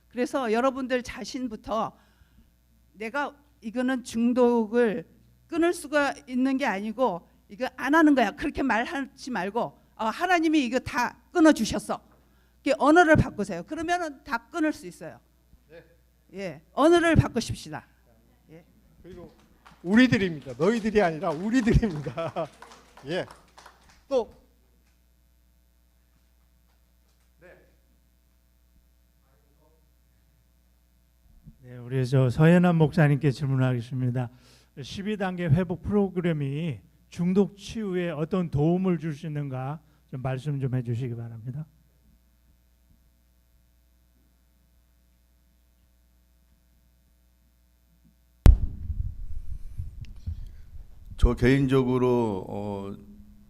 S12: 그래서 여러분들 자신부터 내가 이거는 중독을 끊을 수가 있는 게 아니고 이거 안 하는 거야. 그렇게 말하지 말고 하나님이 이거 다 끊어주셨어. 언어를 바꾸세요. 그러면은 다 끊을 수 있어요. 예, 언어를 바꾸십시다. 예.
S1: 그리고 우리들입니다. 너희들이 아니라 우리들입니다. 예. 또
S13: 네, 우리 서현환 목사님께 질문하겠습니다. 12단계 회복 프로그램이 중독 치유에 어떤 도움을 줄 수 있는가 좀 말씀 좀 해주시기 바랍니다.
S5: 저 개인적으로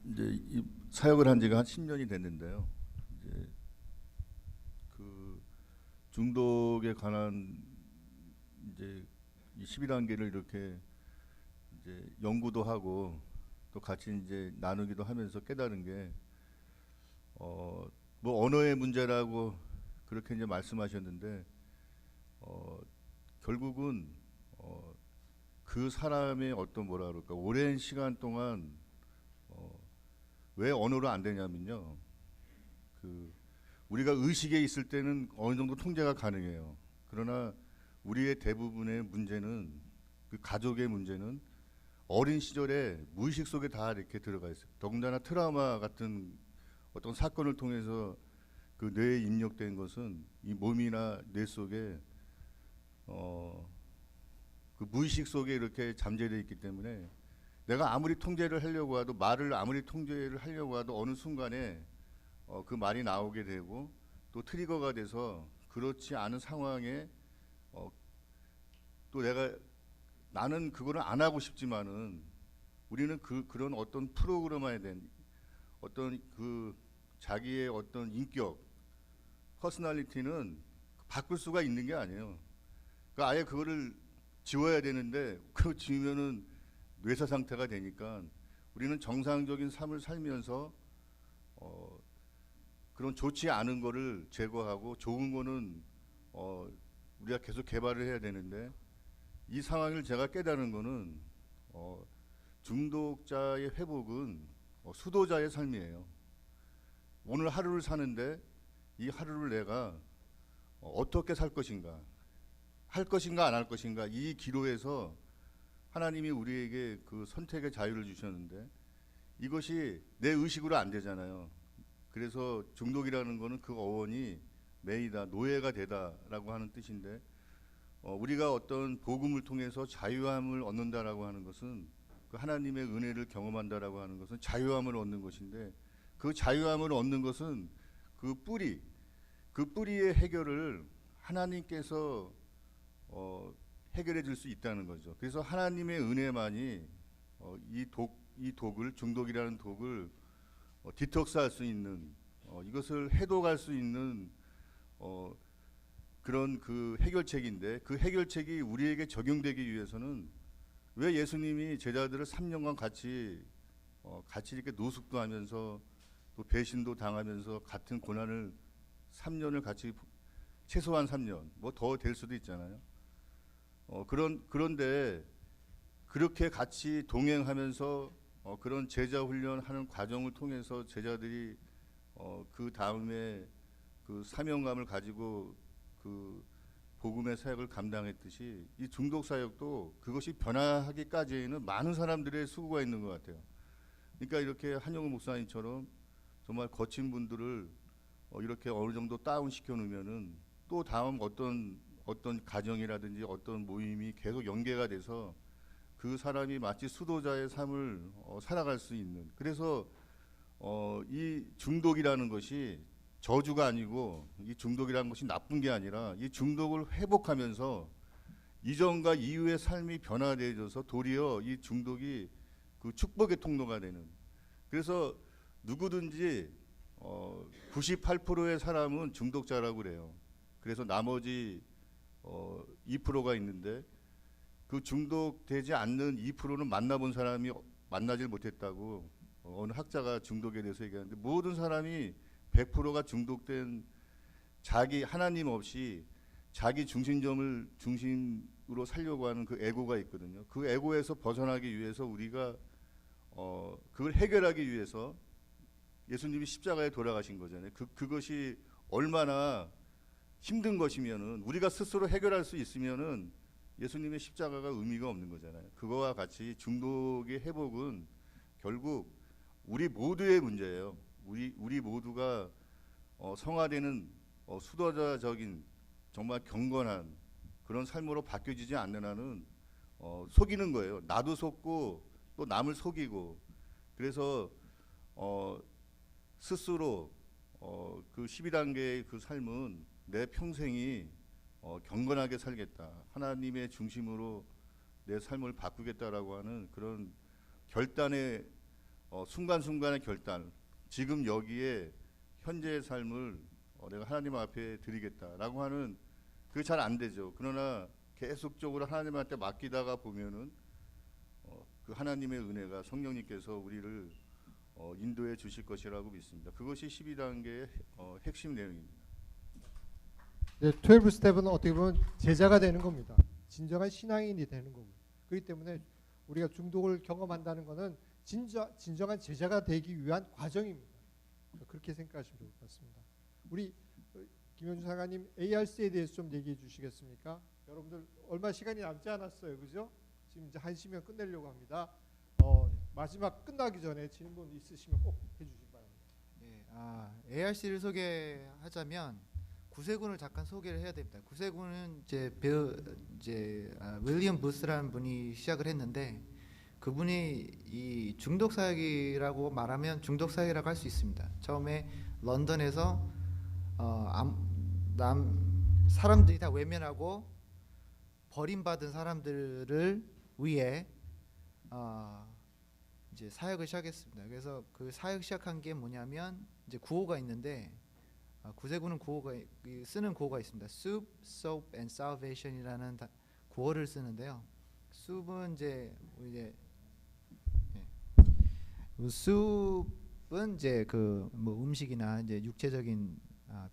S5: 이제 이 사역을 한 지가 한 10년이 됐는데요. 이제 그 중독에 관한 이제 이 12단계를 이렇게 이제 연구도 하고 또 같이 이제 나누기도 하면서 깨달은 게 뭐 언어의 문제라고 그렇게 이제 말씀하셨는데 결국은 그 사람의 어떤 뭐라 그럴까 오랜 시간 동안 왜 언어로 안 되냐면요. 그 우리가 의식에 있을 때는 어느 정도 통제가 가능해요. 그러나 우리의 대부분의 문제는 그 가족의 문제는 어린 시절에 무의식 속에 다 이렇게 들어가 있어요. 더군다나 트라우마 같은 어떤 사건을 통해서 그 뇌에 입력된 것은 이 몸이나 뇌 속에 그 무의식 속에 이렇게 잠재되어 있기 때문에 내가 아무리 통제를 하려고 해도 말을 아무리 통제를 하려고 해도 어느 순간에 그 말이 나오게 되고 또 트리거가 돼서 그렇지 않은 상황에 또 나는 그거를 안 하고 싶지만은 우리는 그런 어떤 프로그램화에 된 어떤 그 자기의 어떤 인격 퍼스널리티는 바꿀 수가 있는 게 아니에요. 그러니까 아예 그거를 지워야 되는데 그거 지우면은 뇌사 상태가 되니까 우리는 정상적인 삶을 살면서 그런 좋지 않은 거를 제거하고 좋은 거는 우리가 계속 개발을 해야 되는데 이 상황을 제가 깨달은 거는 중독자의 회복은 수도자의 삶이에요. 오늘 하루를 사는데 이 하루를 내가 어떻게 살 것인가, 할 것인가 안 할 것인가, 이 기로에서 하나님이 우리에게 그 선택의 자유를 주셨는데 이것이 내 의식으로 안 되잖아요. 그래서 중독이라는 거는 그 어원이 매이다, 노예가 되다라고 하는 뜻인데 우리가 어떤 복음을 통해서 자유함을 얻는다라고 하는 것은 그 하나님의 은혜를 경험한다라고 하는 것은 자유함을 얻는 것인데 그 자유함을 얻는 것은 그 뿌리의 해결을 하나님께서 해결해 줄 수 있다는 거죠. 그래서 하나님의 은혜만이 이 독을 중독이라는 독을 디톡스할 수 있는 이것을 해독할 수 있는 그런 그 해결책인데 그 해결책이 우리에게 적용되기 위해서는 왜 예수님이 제자들을 3년간 같이 이렇게 노숙도 하면서 또 배신도 당하면서 같은 고난을 3년을 같이 최소한 3년 뭐 더 될 수도 있잖아요. 그런데 그렇게 같이 동행하면서 그런 제자 훈련하는 과정을 통해서 제자들이 그 다음에 그 사명감을 가지고 그 복음의 사역을 감당했듯이 이 중독 사역도 그것이 변화하기까지는 많은 사람들의 수고가 있는 것 같아요. 그러니까 이렇게 한영우 목사님처럼 정말 거친 분들을 이렇게 어느 정도 다운 시켜 놓으면은 또 다음 어떤 가정이라든지 어떤 모임이 계속 연계가 돼서 그 사람이 마치 수도자의 삶을 살아갈 수 있는. 그래서 이 중독이라는 것이 저주가 아니고 이 중독이라는 것이 나쁜 게 아니라 이 중독을 회복하면서 이전과 이후의 삶이 변화되어져서 도리어 이 중독이 그 축복의 통로가 되는. 그래서 누구든지 98%의 사람은 중독자라고 그래요. 그래서 나머지 2%가 있는데 그 중독되지 않는 2%는 만나본 사람이 만나질 못했다고 어느 학자가 중독에 대해서 얘기하는데 모든 사람이 100%가 중독된 자기 하나님 없이 자기 중심점을 중심으로 살려고 하는 그 에고가 있거든요. 그 에고에서 벗어나기 위해서 우리가 그걸 해결하기 위해서 예수님이 십자가에 돌아가신 거잖아요. 그것이 얼마나 힘든 것이면은 우리가 스스로 해결할 수 있으면은 예수님의 십자가가 의미가 없는 거잖아요. 그거와 같이 중독의 회복은 결국 우리 모두의 문제예요. 우리 모두가 성화되는 수도자적인 정말 경건한 그런 삶으로 바뀌어지지 않는 한은 속이는 거예요. 나도 속고 또 남을 속이고 그래서 스스로 그 12단계의 그 삶은 내 평생이 경건하게 살겠다. 하나님의 중심으로 내 삶을 바꾸겠다라고 하는 그런 결단의 순간순간의 결단. 지금 여기에 현재의 삶을 내가 하나님 앞에 드리겠다라고 하는 그게 잘 안 되죠. 그러나 계속적으로 하나님한테 맡기다가 보면은 그 하나님의 은혜가 성령님께서 우리를 인도해 주실 것이라고 믿습니다. 그것이 12단계의 핵심 내용입니다.
S1: 네, 12스텝은 어떻게 보면 제자가 되는 겁니다. 진정한 신앙인이 되는 거고. 그렇기 때문에 우리가 중독을 경험한다는 것은 진정한 제자가 되기 위한 과정입니다. 그렇게 생각하시면 좋을 것 같습니다. 우리 김현주 사관님 ARC에 대해서 좀 얘기해 주시겠습니까? 여러분들 얼마 시간이 남지 않았어요, 그죠? 지금 이제 1시면 끝내려고 합니다. 마지막 끝나기 전에 질문 있으시면 꼭 해주시기 바랍니다.
S6: 예, ARC를 소개하자면 구세군을 잠깐 소개를 해야 됩니다. 구세군은 윌리엄 부스라는 분이 시작을 했는데 그분이 이 중독 사역이라고 말하면 중독 사역이라고 할 수 있습니다. 처음에 런던에서 사람들이 다 외면하고 버림받은 사람들을 위해 이제 사역을 시작했습니다. 그래서 그 사역 시작한 게 뭐냐면 이제 구호가 있는데 구세군은 쓰는 구호가 있습니다. Soup, Soap and Salvation이라는 구호를 쓰는데요. 숲은 이제 숲은 이제 그 뭐 음식이나 이제 육체적인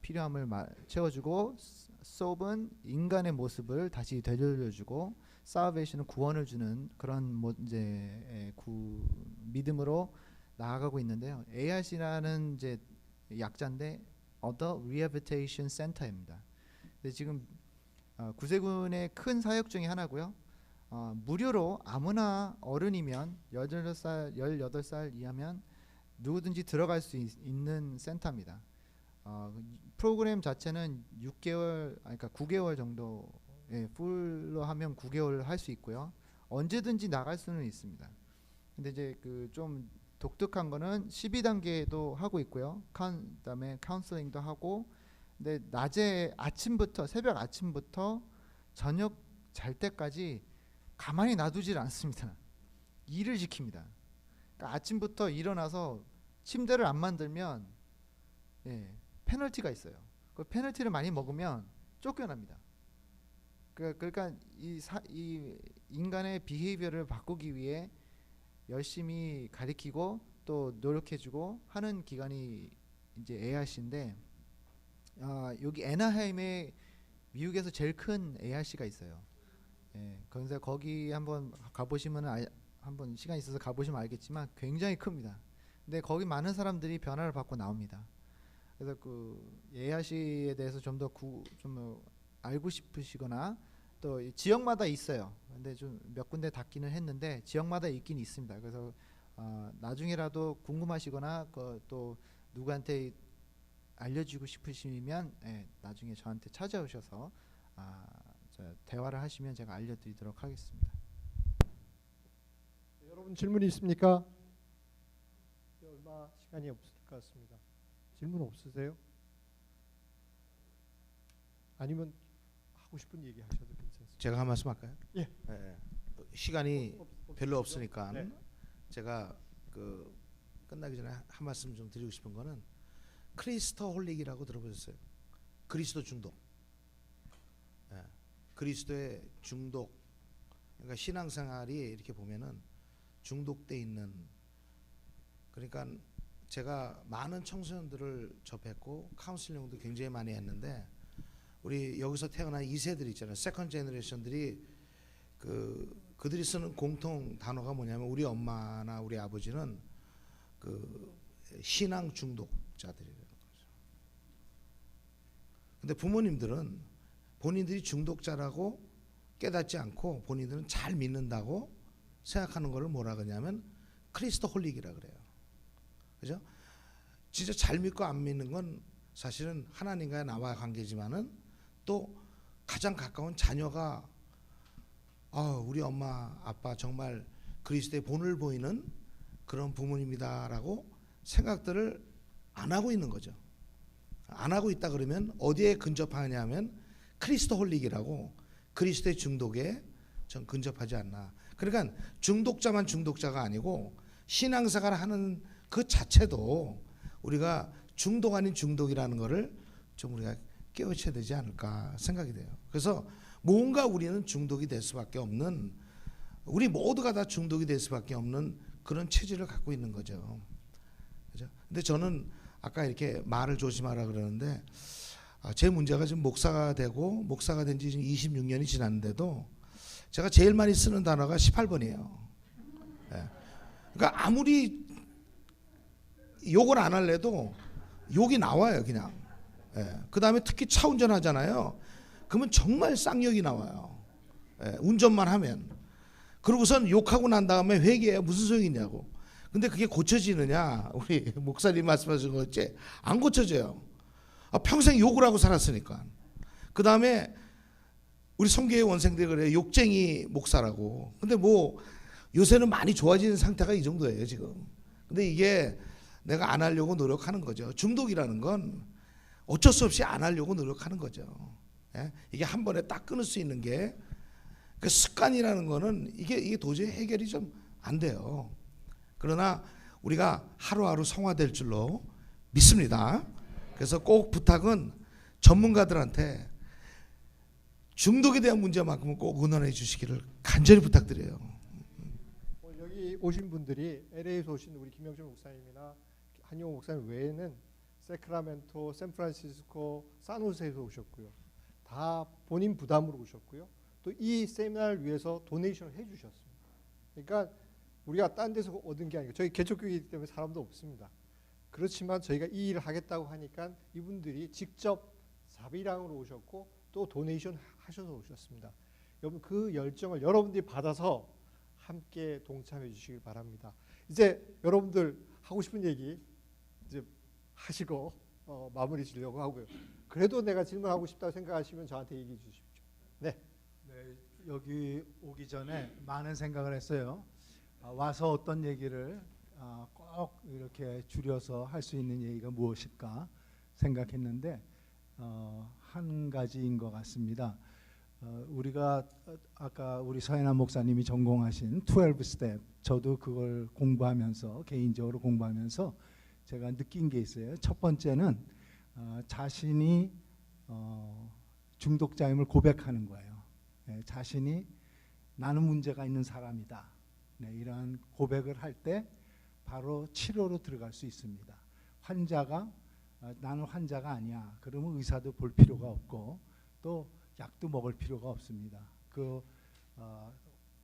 S6: 필요함을 채워주고, soap은 인간의 모습을 다시 되돌려주고, salvation은 구원을 주는 그런 이제 믿음으로 나아가고 있는데요. ARC라는 이제 약자인데 Adult Rehabilitation Center입니다. 근데 지금 구세군의 큰 사역 중에 하나고요. 무료로 아무나 어른이면 18살 이하면 누구든지 들어갈 수 있는 센터입니다. 프로그램 자체는 9개월 정도의 예, 풀로 하면 9개월 할 수 있고요. 언제든지 나갈 수는 있습니다. 근데 이제 그 좀 독특한 거는 12단계도 하고 있고요. 그다음에 카운슬링도 하고, 근데 낮에 아침부터, 새벽 아침부터 저녁 잘 때까지 가만히 놔두질 않습니다. 일을 시킵니다. 그러니까 아침부터 일어나서 침대를 안 만들면 페널티가 있어요. 그 페널티를 많이 먹으면 쫓겨납니다. 그러니까 이 인간의 비헤이비어를 바꾸기 위해 열심히 가리키고 또 노력해주고 하는 기관이 이제 ARC인데, 여기 애나하임에 미국에서 제일 큰 ARC가 있어요. 그래서 거기 한번 가보시면 한번 시간 있어서 가보시면 알겠지만 굉장히 큽니다. 근데 거기 많은 사람들이 변화를 받고 나옵니다. 그래서 그 ARC에 대해서 좀 더 좀 알고 싶으시거나 또 지역마다 있어요. 근데 좀 몇 군데 닿기는 했는데 지역마다 있긴 있습니다. 그래서 나중에라도 궁금하시거나 또 누구한테 알려주고 싶으시면 나중에 저한테 찾아오셔서 대화를 하시면 제가 알려드리도록 하겠습니다.
S1: 여러분 질문이 있습니까? 얼마 시간이 없을 것 같습니다. 질문 없으세요? 아니면 하고 싶은 얘기 하셔도 괜찮습니다.
S4: 제가 한 말씀 할까요?
S1: 예.
S4: 시간이 별로 없으니까
S1: 네.
S4: 제가 그 끝나기 전에 한 말씀 좀 드리고 싶은 거는 크리스토홀릭이라고 들어보셨어요? 그리스도 중독. 그리스도의 중독. 그러니까 신앙생활이 이렇게 보면은 중독돼 있는. 그러니까 제가 많은 청소년들을 접했고 카운슬링도 굉장히 많이 했는데, 우리 여기서 태어난 2세들 있잖아요. 세컨 제너레이션들이 그들이 쓰는 공통 단어가 뭐냐면, 우리 엄마나 우리 아버지는 그 신앙 중독자들이라는 거죠. 근데 부모님들은 본인들이 중독자라고 깨닫지 않고 본인들은 잘 믿는다고 생각하는 거를 뭐라 그러냐면 크리스토홀릭이라 그래요. 그죠? 진짜 잘 믿고 안 믿는 건 사실은 하나님과의 나와의 관계지만은 또 가장 가까운 자녀가 우리 엄마 아빠 정말 그리스도의 본을 보이는 그런 부모님이다라고 생각들을 안 하고 있는 거죠. 안 하고 있다 그러면 어디에 근접하냐면 크리스토홀릭이라고, 그리스도의 중독에 전 근접하지 않나. 그러니까 중독자만 중독자가 아니고 신앙생활을 하는 그 자체도 우리가 중독 아닌 중독이라는 거를 좀 우리가 깨우쳐야 되지 않을까 생각이 돼요. 그래서 뭔가 우리는 중독이 될 수밖에 없는, 우리 모두가 다 중독이 될 수밖에 없는 그런 체질을 갖고 있는 거죠. 그죠? 근데 저는 아까 이렇게 말을 조심하라 그러는데, 제 문제가 지금 목사가 된 지 26년이 지났는데도 제가 제일 많이 쓰는 단어가 18번이에요. 그러니까 아무리 욕을 안 할래도 욕이 나와요, 그냥. 그 다음에 특히 차 운전하잖아요. 그러면 정말 쌍욕이 나와요. 운전만 하면. 그러고선 욕하고 난 다음에 회개해요. 무슨 소용이냐고. 근데 그게 고쳐지느냐? 우리 목사님 말씀하신 거 어째? 안 고쳐져요. 평생 욕을 하고 살았으니까. 그 다음에 우리 성교회 원생들 그래요. 욕쟁이 목사라고. 근데 뭐 요새는 많이 좋아지는 상태가 이 정도예요, 지금. 근데 이게 내가 안 하려고 노력하는 거죠. 중독이라는 건 어쩔 수 없이 안 하려고 노력하는 거죠. 이게 한 번에 딱 끊을 수 있는 게, 그 습관이라는 거는 이게 도저히 해결이 좀 안 돼요. 그러나 우리가 하루하루 성화될 줄로 믿습니다. 그래서 꼭 부탁은 전문가들한테 중독에 대한 문제만큼은 꼭 의논해 주시기를 간절히 부탁드려요.
S1: 여기 오신 분들이 LA에서 오신 우리 김영준 목사님이나 한용호 목사님 외에는 세크라멘토, 샌프란시스코, 산호세에서 오셨고요. 다 본인 부담으로 오셨고요. 또 이 세미나를 위해서 도네이션을 해주셨습니다. 그러니까 우리가 딴 데서 얻은 게 아니고, 저희 개척교회이기 때문에 사람도 없습니다. 그렇지만 저희가 이 일을 하겠다고 하니까 이분들이 직접 자비량으로 오셨고 또 도네이션 하셔서 오셨습니다. 여러분 그 열정을 여러분들이 받아서 함께 동참해 주시길 바랍니다. 이제 여러분들 하고 싶은 얘기 이제 하시고 마무리 지려고 하고요. 그래도 내가 질문하고 싶다고 생각하시면 저한테 얘기해 주십시오. 네.
S2: 네, 여기 오기 전에 많은 생각을 했어요. 와서 어떤 얘기를 꼭 이렇게 줄여서 할 수 있는 얘기가 무엇일까 생각했는데 한 가지인 것 같습니다. 우리가 아까 우리 서현한 목사님이 전공하신 12스텝, 저도 그걸 공부하면서 개인적으로 공부하면서 제가 느낀 게 있어요. 첫 번째는 자신이 중독자임을 고백하는 거예요. 네, 자신이 나는 문제가 있는 사람이다. 네, 이러한 고백을 할 때 바로 치료로 들어갈 수 있습니다. 환자가 나는 환자가 아니야. 그러면 의사도 볼 필요가 없고 또 약도 먹을 필요가 없습니다. 그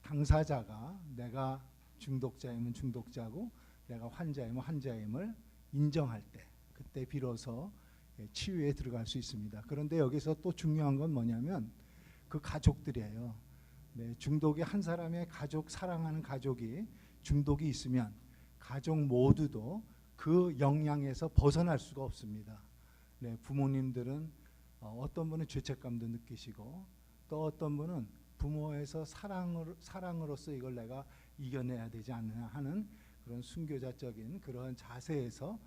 S2: 당사자가 내가 중독자이면 중독자고 내가 환자이면 환자임을 인정할 때 그때 비로소 치유에 들어갈 수 있습니다. 그런데 여기서 또 중요한 건 뭐냐면 그 가족들이에요. 네, 중독이 한 사람의 가족, 사랑하는 가족이 중독이 있으면 가족 모두도 그 영향에서 벗어날 수가 없습니다. 네, 부모님들은 어떤 분은 죄책감도 느끼시고 또 어떤 분은 부모에서 사랑으로서 이걸 내가 이겨내야 되지 않느냐 하는 그런 순교자적인 그런 자세에서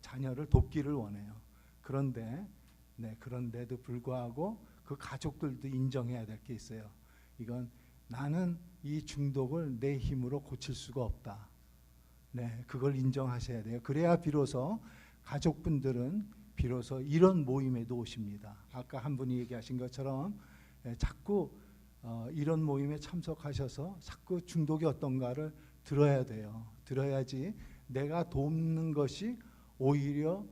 S2: 자녀를 돕기를 원해요. 그런데도 불구하고 그 가족들도 인정해야 될 게 있어요. 이건 나는 이 중독을 내 힘으로 고칠 수가 없다. 네, 그걸 인정하셔야 돼요. 그래야 비로소 가족분들은 비로소 이런 모임에도 오십니다. 아까 한 분이 얘기하신 것처럼 자꾸 이런 모임에 참석하셔서 자꾸 중독이 어떤가를 들어야 돼요. 들어야지 내가 돕는 것이 오히려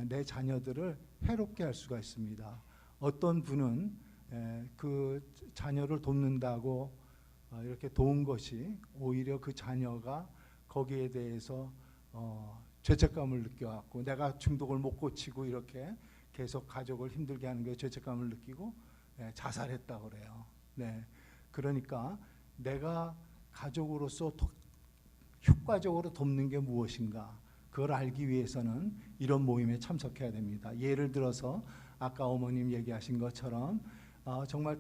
S2: 내 자녀들을 해롭게 할 수가 있습니다. 어떤 분은 그 자녀를 돕는다고 이렇게 도운 것이 오히려 그 자녀가 거기에 대해서 죄책감을 느껴갖고 내가 중독을 못 고치고 이렇게 계속 가족을 힘들게 하는 게 죄책감을 느끼고 자살했다고 그래요. 네, 그러니까 내가 가족으로서 효과적으로 돕는 게 무엇인가 그걸 알기 위해서는 이런 모임에 참석해야 됩니다. 예를 들어서 아까 어머님 얘기하신 것처럼 정말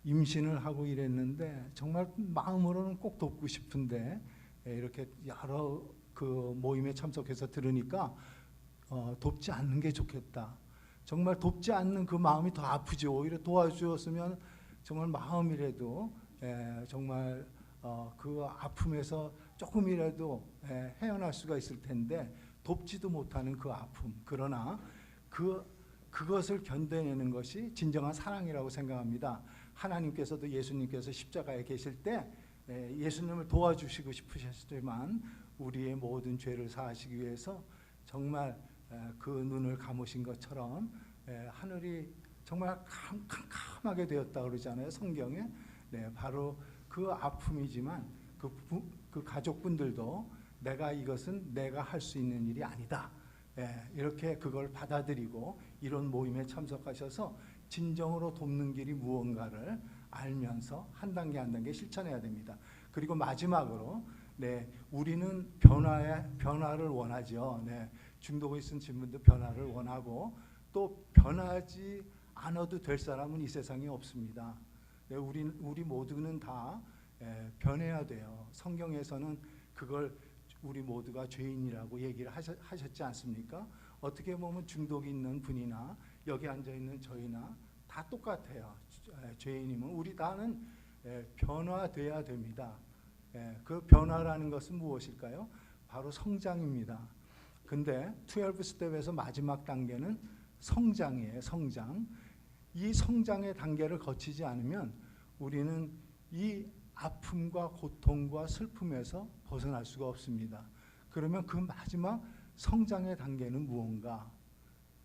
S2: 임신을 하고 이랬는데 정말 마음으로는 꼭 돕고 싶은데 이렇게 여러 그 모임에 참석해서 들으니까 돕지 않는 게 좋겠다. 정말 돕지 않는 그 마음이 더 아프죠. 오히려 도와주었으면 정말 마음이라도 정말 그 아픔에서 조금이라도 헤어날 수가 있을 텐데 돕지도 못하는 그 아픔. 그러나 그것을 견뎌내는 것이 진정한 사랑이라고 생각합니다. 하나님께서도 예수님께서 십자가에 계실 때 예수님을 도와주시고 싶으셨지만 우리의 모든 죄를 사하시기 위해서 정말 그 눈을 감으신 것처럼 하늘이 정말 캄캄하게 되었다 그러잖아요. 성경에. 네, 바로 그 아픔이지만 그 가족분들도 이것은 내가 할 수 있는 일이 아니다. 이렇게 그걸 받아들이고 이런 모임에 참석하셔서 진정으로 돕는 길이 무언가를 알면서 한 단계 한 단계 실천해야 됩니다. 그리고 마지막으로 우리는 변화를 원하죠. 중독에 있은 분도 변화를 원하고 또 변하지 않아도 될 사람은 이 세상에 없습니다. 우리 모두는 다 변해야 돼요. 성경에서는 그걸 우리 모두가 죄인이라고 얘기를 하셨지 않습니까? 어떻게 보면 중독이 있는 분이나 여기 앉아 있는 저희나 다 똑같아요. 죄인이면 우리 다는 변화돼야 됩니다. 그 변화라는 것은 무엇일까요? 바로 성장입니다. 근데 12스텝에서 마지막 단계는 성장이에요. 성장. 이 성장의 단계를 거치지 않으면 우리는 이 아픔과 고통과 슬픔에서 벗어날 수가 없습니다. 그러면 그 마지막 성장의 단계는 무언가?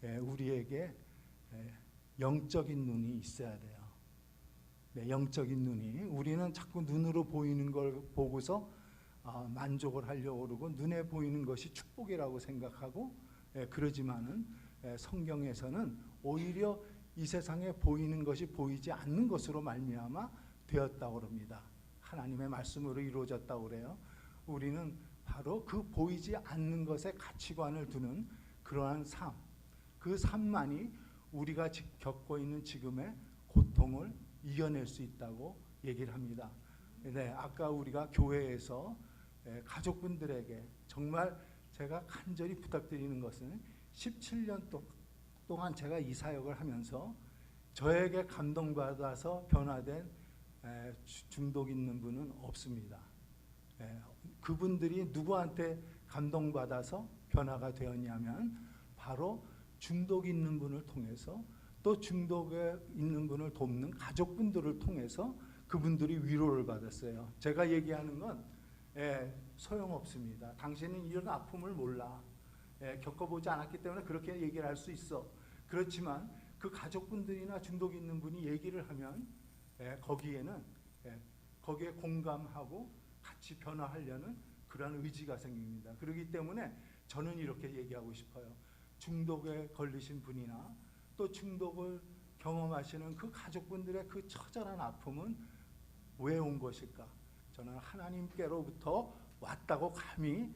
S2: 우리에게 영적인 눈이 있어야 돼요. 영적인 눈이. 우리는 자꾸 눈으로 보이는 걸 보고서 만족을 하려고 그러고 눈에 보이는 것이 축복이라고 생각하고 그러지만은 성경에서는 오히려 이 세상에 보이는 것이 보이지 않는 것으로 말미암아 되었다고 합니다. 하나님의 말씀으로 이루어졌다고 그래요. 우리는 바로 그 보이지 않는 것에 가치관을 두는 그러한 삶, 그 삶만이 우리가 겪고 있는 지금의 고통을 이겨낼 수 있다고 얘기를 합니다. 네, 아까 우리가 교회에서 가족분들에게 정말 제가 간절히 부탁드리는 것은 17년 동안 제가 이 사역을 하면서 저에게 감동받아서 변화된 중독 있는 분은 없습니다. 그분들이 누구한테 감동받아서 변화가 되었냐면 바로 중독 있는 분을 통해서 또 중독에 있는 분을 돕는 가족분들을 통해서 그분들이 위로를 받았어요. 제가 얘기하는 건 소용없습니다. 당신은 이런 아픔을 몰라. 겪어보지 않았기 때문에 그렇게 얘기를 할 수 있어. 그렇지만 그 가족분들이나 중독 있는 분이 얘기를 하면 거기에 공감하고 같이 변화하려는 그런 의지가 생깁니다. 그렇기 때문에 저는 이렇게 얘기하고 싶어요. 중독에 걸리신 분이나 또 중독을 경험하시는 그 가족분들의 그 처절한 아픔은 왜 온 것일까? 저는 하나님께로부터 왔다고 감히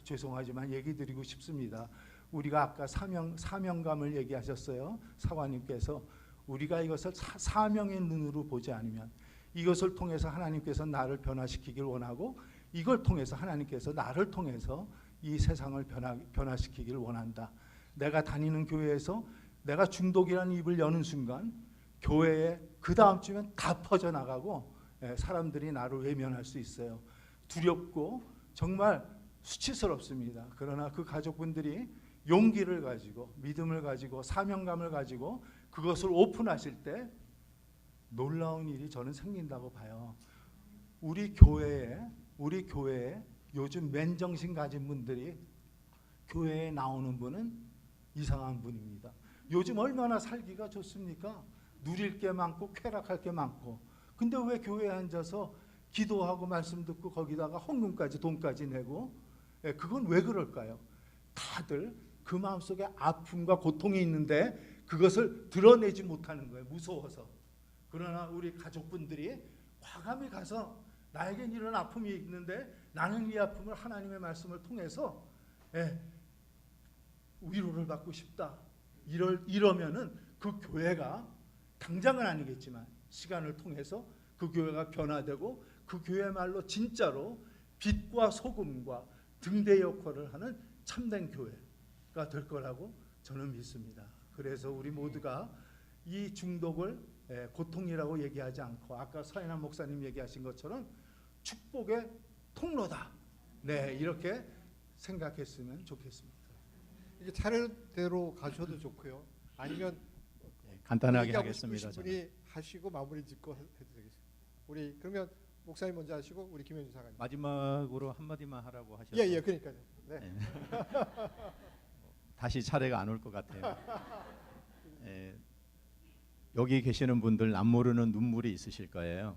S2: 죄송하지만 얘기 드리고 싶습니다. 우리가 아까 사명감을 얘기하셨어요. 사관님께서 우리가 이것을 사명의 눈으로 보지 않으면 이것을 통해서 하나님께서 나를 변화시키길 원하고 이걸 통해서 하나님께서 나를 통해서 이 세상을 변화시키길 원한다. 내가 다니는 교회에서 내가 중독이라는 입을 여는 순간 교회에 그 다음 주면 다 퍼져나가고 사람들이 나를 외면할 수 있어요. 두렵고 정말 수치스럽습니다. 그러나 그 가족분들이 용기를 가지고 믿음을 가지고 사명감을 가지고 그것을 오픈하실 때 놀라운 일이 저는 생긴다고 봐요. 우리 교회에 요즘 맨정신 가진 분들이 교회에 나오는 분은 이상한 분입니다. 요즘 얼마나 살기가 좋습니까? 누릴 게 많고 쾌락할 게 많고. 근데 왜 교회에 앉아서 기도하고 말씀 듣고 거기다가 헌금까지 돈까지 내고 그건 왜 그럴까요? 다들 그 마음속에 아픔과 고통이 있는데 그것을 드러내지 못하는 거예요. 무서워서. 그러나 우리 가족분들이 과감히 가서 나에겐 이런 아픔이 있는데 나는 이 아픔을 하나님의 말씀을 통해서 위로를 받고 싶다. 이러면은 그 교회가 당장은 아니겠지만 시간을 통해서 그 교회가 변화되고 그 교회말로 진짜로 빛과 소금과 등대 역할을 하는 참된 교회가 될 거라고 저는 믿습니다. 그래서 우리 모두가 이 중독을 고통이라고 얘기하지 않고 아까 서인환 목사님 얘기하신 것처럼 축복의 통로다. 네, 이렇게 생각했으면 좋겠습니다.
S1: 이게 차례대로 가셔도 좋고요. 아니면
S3: 간단하게
S1: 얘기하고
S3: 하겠습니다.
S1: 싶으신 분이 하시고 마무리 짓고 해도 되겠습니다. 우리 그러면 목사님 먼저 하시고 우리 김현주 사관님.
S3: 마지막으로 한마디만 하라고 하셨어요.
S1: 예, 그러니까요. 네.
S3: 다시 차례가 안 올 것 같아요. 여기 계시는 분들 남 모르는 눈물이 있으실 거예요.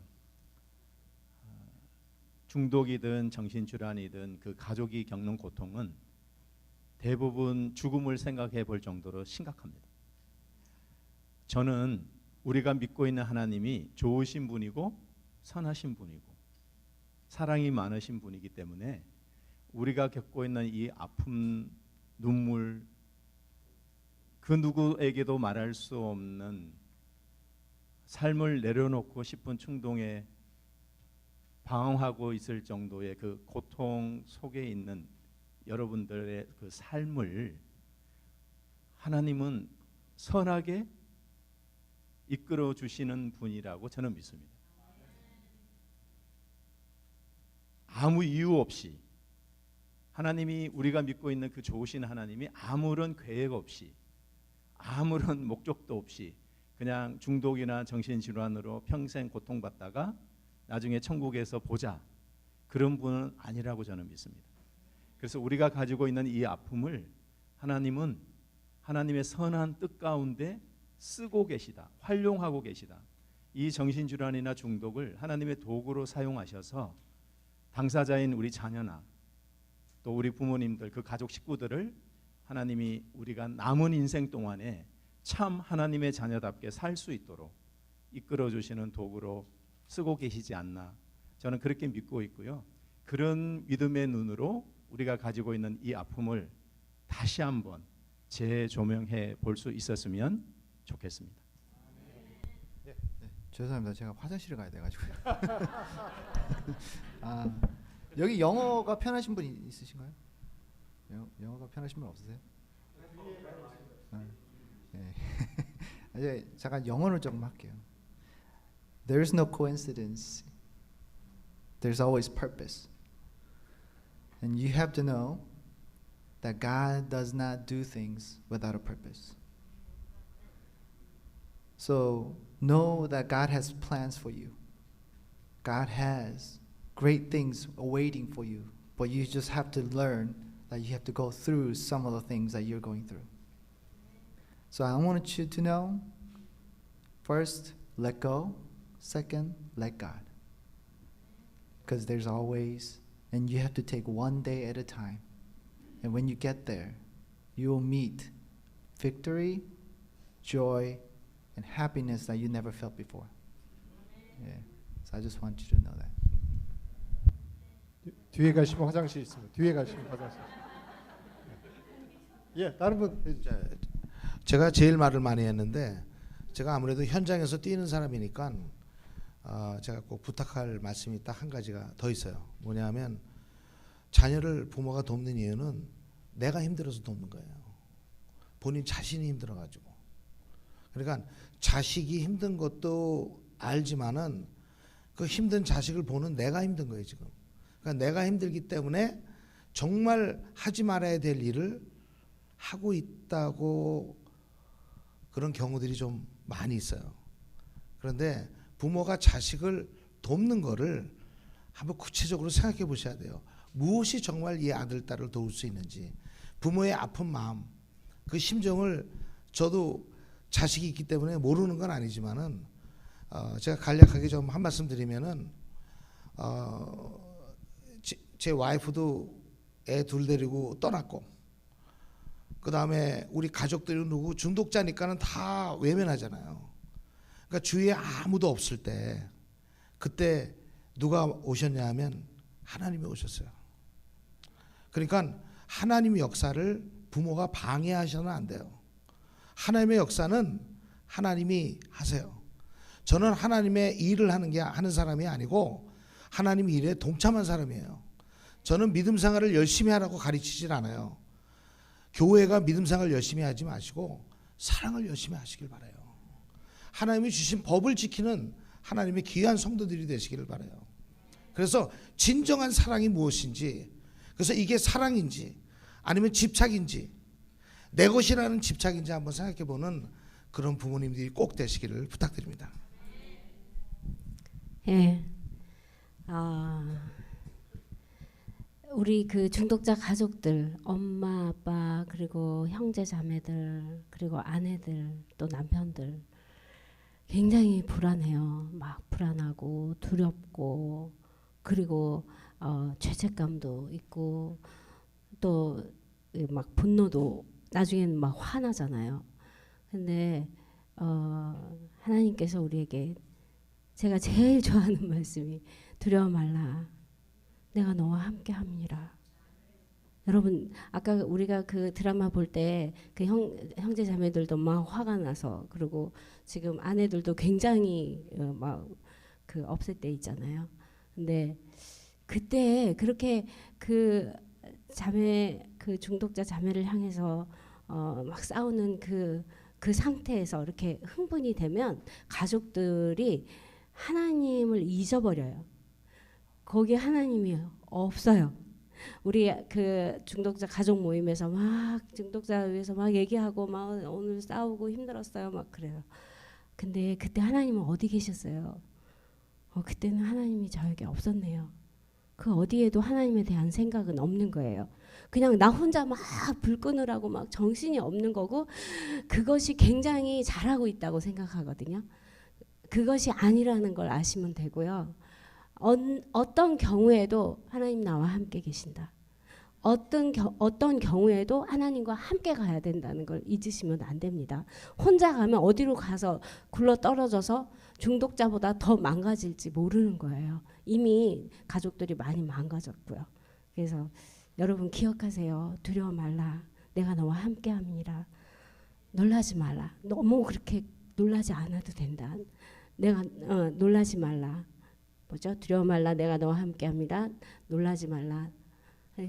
S3: 중독이든 정신질환이든 그 가족이 겪는 고통은 대부분 죽음을 생각해 볼 정도로 심각합니다. 저는 우리가 믿고 있는 하나님이 좋으신 분이고 선하신 분이고 사랑이 많으신 분이기 때문에 우리가 겪고 있는 이 아픔, 눈물, 그 누구에게도 말할 수 없는 삶을 내려놓고 싶은 충동에 방황하고 있을 정도의 그 고통 속에 있는 여러분들의 그 삶을 하나님은 선하게 이끌어 주시는 분이라고 저는 믿습니다. 아무 이유 없이 하나님이 우리가 믿고 있는 그 좋으신 하나님이 아무런 계획 없이 아무런 목적도 없이 그냥 중독이나 정신질환으로 평생 고통받다가 나중에 천국에서 보자 그런 분은 아니라고 저는 믿습니다. 그래서 우리가 가지고 있는 이 아픔을 하나님은 하나님의 선한 뜻 가운데 쓰고 계시다. 활용하고 계시다. 이 정신질환이나 중독을 하나님의 도구로 사용하셔서 당사자인 우리 자녀나 또 우리 부모님들 그 가족 식구들을 하나님이 우리가 남은 인생 동안에 참 하나님의 자녀답게 살 수 있도록 이끌어 주시는 도구로 쓰고 계시지 않나 저는 그렇게 믿고 있고요. 그런 믿음의 눈으로 우리가 가지고 있는 이 아픔을 다시 한번 재조명해 볼 수 있었으면 좋겠습니다.
S6: 네, 죄송합니다. 제가 화장실을 가야 돼가지고. 아, 여기 영어가 편하신 분 있으신가요? 영어가 편하신 분 없으세요? 네. 이제 잠깐 영어를 조금 할게요. There's no coincidence. There's always purpose. And you have to know that God does not do things without a purpose. So know that God has plans for you. God has great things awaiting for you, but you just have to learn that you have to go through some of the things that you're going through. So I want you to know, first, let go. Second, let God. Because there's always, and you have to take one day at a time. And when you get there, you will meet victory, joy, and happiness that you never felt before. Yeah. So I just want you to know that.
S1: 뒤에 가시면 화장실 있습니다. 뒤에 가시면 화장실. 예, 다른 분.
S4: 제가 제일 말을 많이 했는데 제가 아무래도 현장에서 뛰는 사람이니까 제가 꼭 부탁할 말씀이 딱 한 가지가 더 있어요. 뭐냐면 자녀를 부모가 돕는 이유는 내가 힘들어서 돕는 거예요. 본인 자신이 힘들어가지고. 그러니까 자식이 힘든 것도 알지만은 그 힘든 자식을 보는 내가 힘든 거예요 지금. 그러니까 내가 힘들기 때문에 정말 하지 말아야 될 일을 하고 있다고 그런 경우들이 좀 많이 있어요. 그런데 부모가 자식을 돕는 거를 한번 구체적으로 생각해 보셔야 돼요. 무엇이 정말 이 아들, 딸을 도울 수 있는지. 부모의 아픈 마음, 그 심정을 저도 자식이 있기 때문에 모르는 건 아니지만은 제가 간략하게 좀 한 말씀 드리면은 제 와이프도 애 둘 데리고 떠났고 그 다음에 우리 가족들이 누구 중독자니까는 다 외면하잖아요. 그러니까 주위에 아무도 없을 때 그때 누가 오셨냐 하면 하나님이 오셨어요. 그러니까 하나님의 역사를 부모가 방해하셔는 안 돼요. 하나님의 역사는 하나님이 하세요. 저는 하나님의 일을 하는 사람이 아니고 하나님의 일에 동참한 사람이에요. 저는 믿음 생활을 열심히 하라고 가르치질 않아요. 교회가 믿음 생활을 열심히 하지 마시고 사랑을 열심히 하시길 바라요. 하나님이 주신 법을 지키는 하나님의 귀한 성도들이 되시기를 바라요. 그래서 진정한 사랑이 무엇인지, 그래서 이게 사랑인지 아니면 집착인지 내 것이라는 집착인지 한번 생각해보는 그런 부모님들이 꼭 되시기를 부탁드립니다.
S7: 예. 우리 그 중독자 가족들, 엄마, 아빠, 그리고 형제, 자매들, 그리고 아내들, 또 남편들 굉장히 불안해요. 막 불안하고 두렵고 그리고 죄책감도 있고 또 막 분노도 나중에는 막 화나잖아요. 근데 하나님께서 우리에게 제가 제일 좋아하는 말씀이 두려워 말라. 내가 너와 함께 함이라. 여러분 아까 우리가 그 드라마 볼 때 그 형제 자매들도 막 화가 나서 그리고 지금 아내들도 굉장히 막 그 없앨 때 있잖아요. 근데 그때 그렇게 그 자매 그 중독자 자매를 향해서 막 싸우는 그 상태에서 이렇게 흥분이 되면 가족들이 하나님을 잊어버려요. 거기에 하나님이 없어요. 우리 그 중독자 가족 모임에서 막 중독자 위해서 막 얘기하고 막 오늘 싸우고 힘들었어요 막 그래요. 근데 그때 하나님은 어디 계셨어요? 그때는 하나님이 저에게 없었네요. 그 어디에도 하나님에 대한 생각은 없는 거예요. 그냥 나 혼자 막 불 끄느라고 막 정신이 없는 거고 그것이 굉장히 잘하고 있다고 생각하거든요. 그것이 아니라는 걸 아시면 되고요. 어떤 경우에도 하나님 나와 함께 계신다. 어떤 경우에도 하나님과 함께 가야 된다는 걸 잊으시면 안 됩니다. 혼자 가면 어디로 가서 굴러 떨어져서 중독자보다 더 망가질지 모르는 거예요. 이미 가족들이 많이 망가졌고요. 그래서 여러분 기억하세요. 두려워 말라. 내가 너와 함께 합니다. 놀라지 말라. 너무 그렇게 놀라지 않아도 된다. 내가 놀라지 말라. 뭐죠? 두려워 말라. 내가 너와 함께합니다. 놀라지 말라.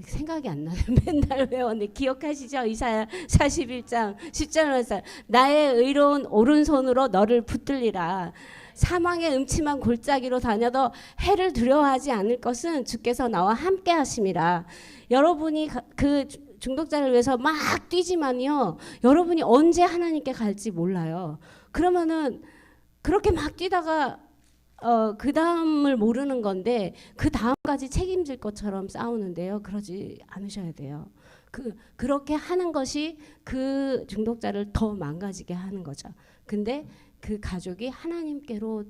S7: 생각이 안 나요. 맨날 외웠는데 기억하시죠? 이사야 41장 10절에서 나의 의로운 오른손으로 너를 붙들리라. 사망의 음침한 골짜기로 다녀도 해를 두려워하지 않을 것은 주께서 나와 함께 하심이라. 여러분이 그 중독자를 위해서 막 뛰지만요, 여러분이 언제 하나님께 갈지 몰라요. 그러면은 그렇게 막 뛰다가 그 다음을 모르는 건데 그 다음까지 책임질 것처럼 싸우는데요. 그러지 않으셔야 돼요. 그렇게 하는 것이 그 중독자를 더 망가지게 하는 거죠. 근데 그 가족이 하나님께로,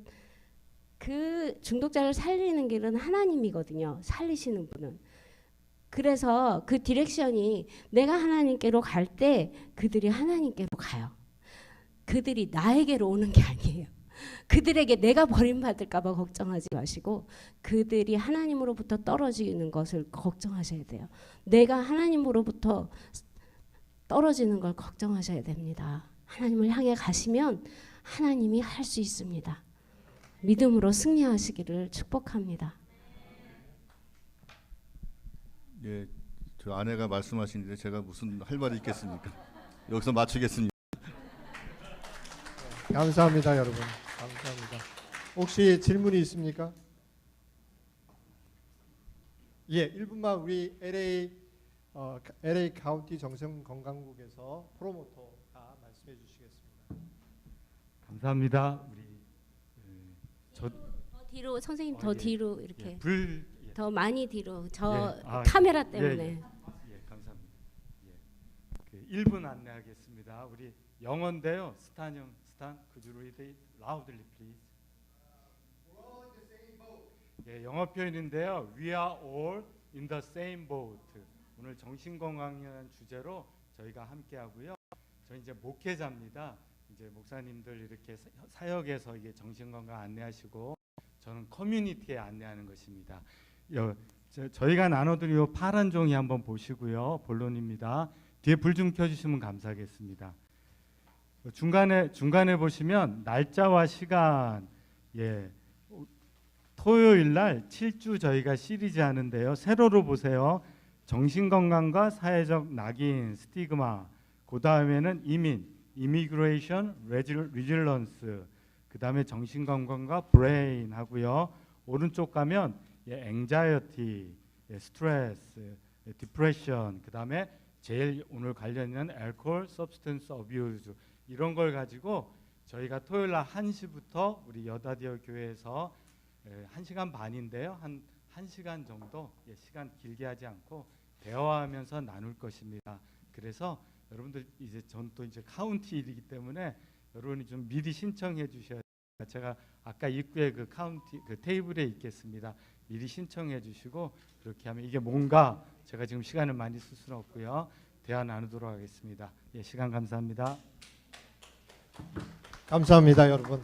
S7: 그 중독자를 살리는 길은 하나님이거든요. 살리시는 분은. 그래서 그 디렉션이 내가 하나님께로 갈 때 그들이 하나님께로 가요. 그들이 나에게로 오는 게 아니에요. 그들에게 내가 버림받을까 봐 걱정하지 마시고 그들이 하나님으로부터 떨어지는 것을 걱정하셔야 돼요. 내가 하나님으로부터 떨어지는 걸 걱정하셔야 됩니다. 하나님을 향해 가시면 하나님이 할 수 있습니다. 믿음으로 승리하시기를 축복합니다.
S5: 예, 저 아내가 말씀하시는데 제가 무슨 할 말이 있겠습니까? 여기서 마치겠습니다.
S1: 감사합니다, 여러분. 감사합니다. 혹시 질문이 있습니까? 예, 1분만 우리 LA 카운티 정신건강국에서 프로모터가 말씀해 주시겠습니다.
S14: 감사합니다. 우리
S7: 더 뒤로 선생님, 더 뒤로 이렇게
S14: 예.
S7: 더 많이 뒤로, 저
S14: 예.
S7: 카메라 때문에.
S14: 예, 감사합니다. 예. 1분 안내하겠습니다. 우리 영어인데요. 스탄, could you read it loudly, please? 예, 영어 표현인데요. We are all in the same boat. 오늘 정신건강이라는 주제로 저희가 함께하고요. 저 이제 목회자입니다. 이제 목사님들 이렇게 사역에서 이게 정신건강 안내하시고 저는 커뮤니티에 안내하는 것입니다. 저희가 나눠드린 이 파란 종이 한번 보시고요. 본론입니다. 뒤에 불 좀 켜주시면 감사하겠습니다. 중간에 보시면 날짜와 시간, 예, 토요일 날 7주 저희가 시리즈 하는데요. 세로로 보세요. 정신건강과 사회적 낙인, 스티그마, 그 다음에는 이미그레이션, 리질런스, 그 다음에 정신건강과 브레인 하고요. 오른쪽 가면 앵자이어티, 스트레스, 디프레션, 그 다음에 제일 오늘 관련 있는 알코올, 서브스턴스 어뷰즈, 이런 걸 가지고 저희가 토요일 날 1시부터 우리 여다디어 교회에서 1시간 반인데요. 한 1시간 정도, 시간 길게 하지 않고 대화하면서 나눌 것입니다. 그래서 여러분들 이제 전 또 이제 카운티 일이기 때문에 여러분이 좀 미리 신청해 주셔야 돼요. 제가 아까 입구에 그 카운티 그 테이블에 있겠습니다. 미리 신청해 주시고 그렇게 하면 이게 뭔가 제가 지금 시간을 많이 쓸 수는 없고요. 대화 나누도록 하겠습니다. 예, 시간 감사합니다.
S1: 감사합니다, 여러분.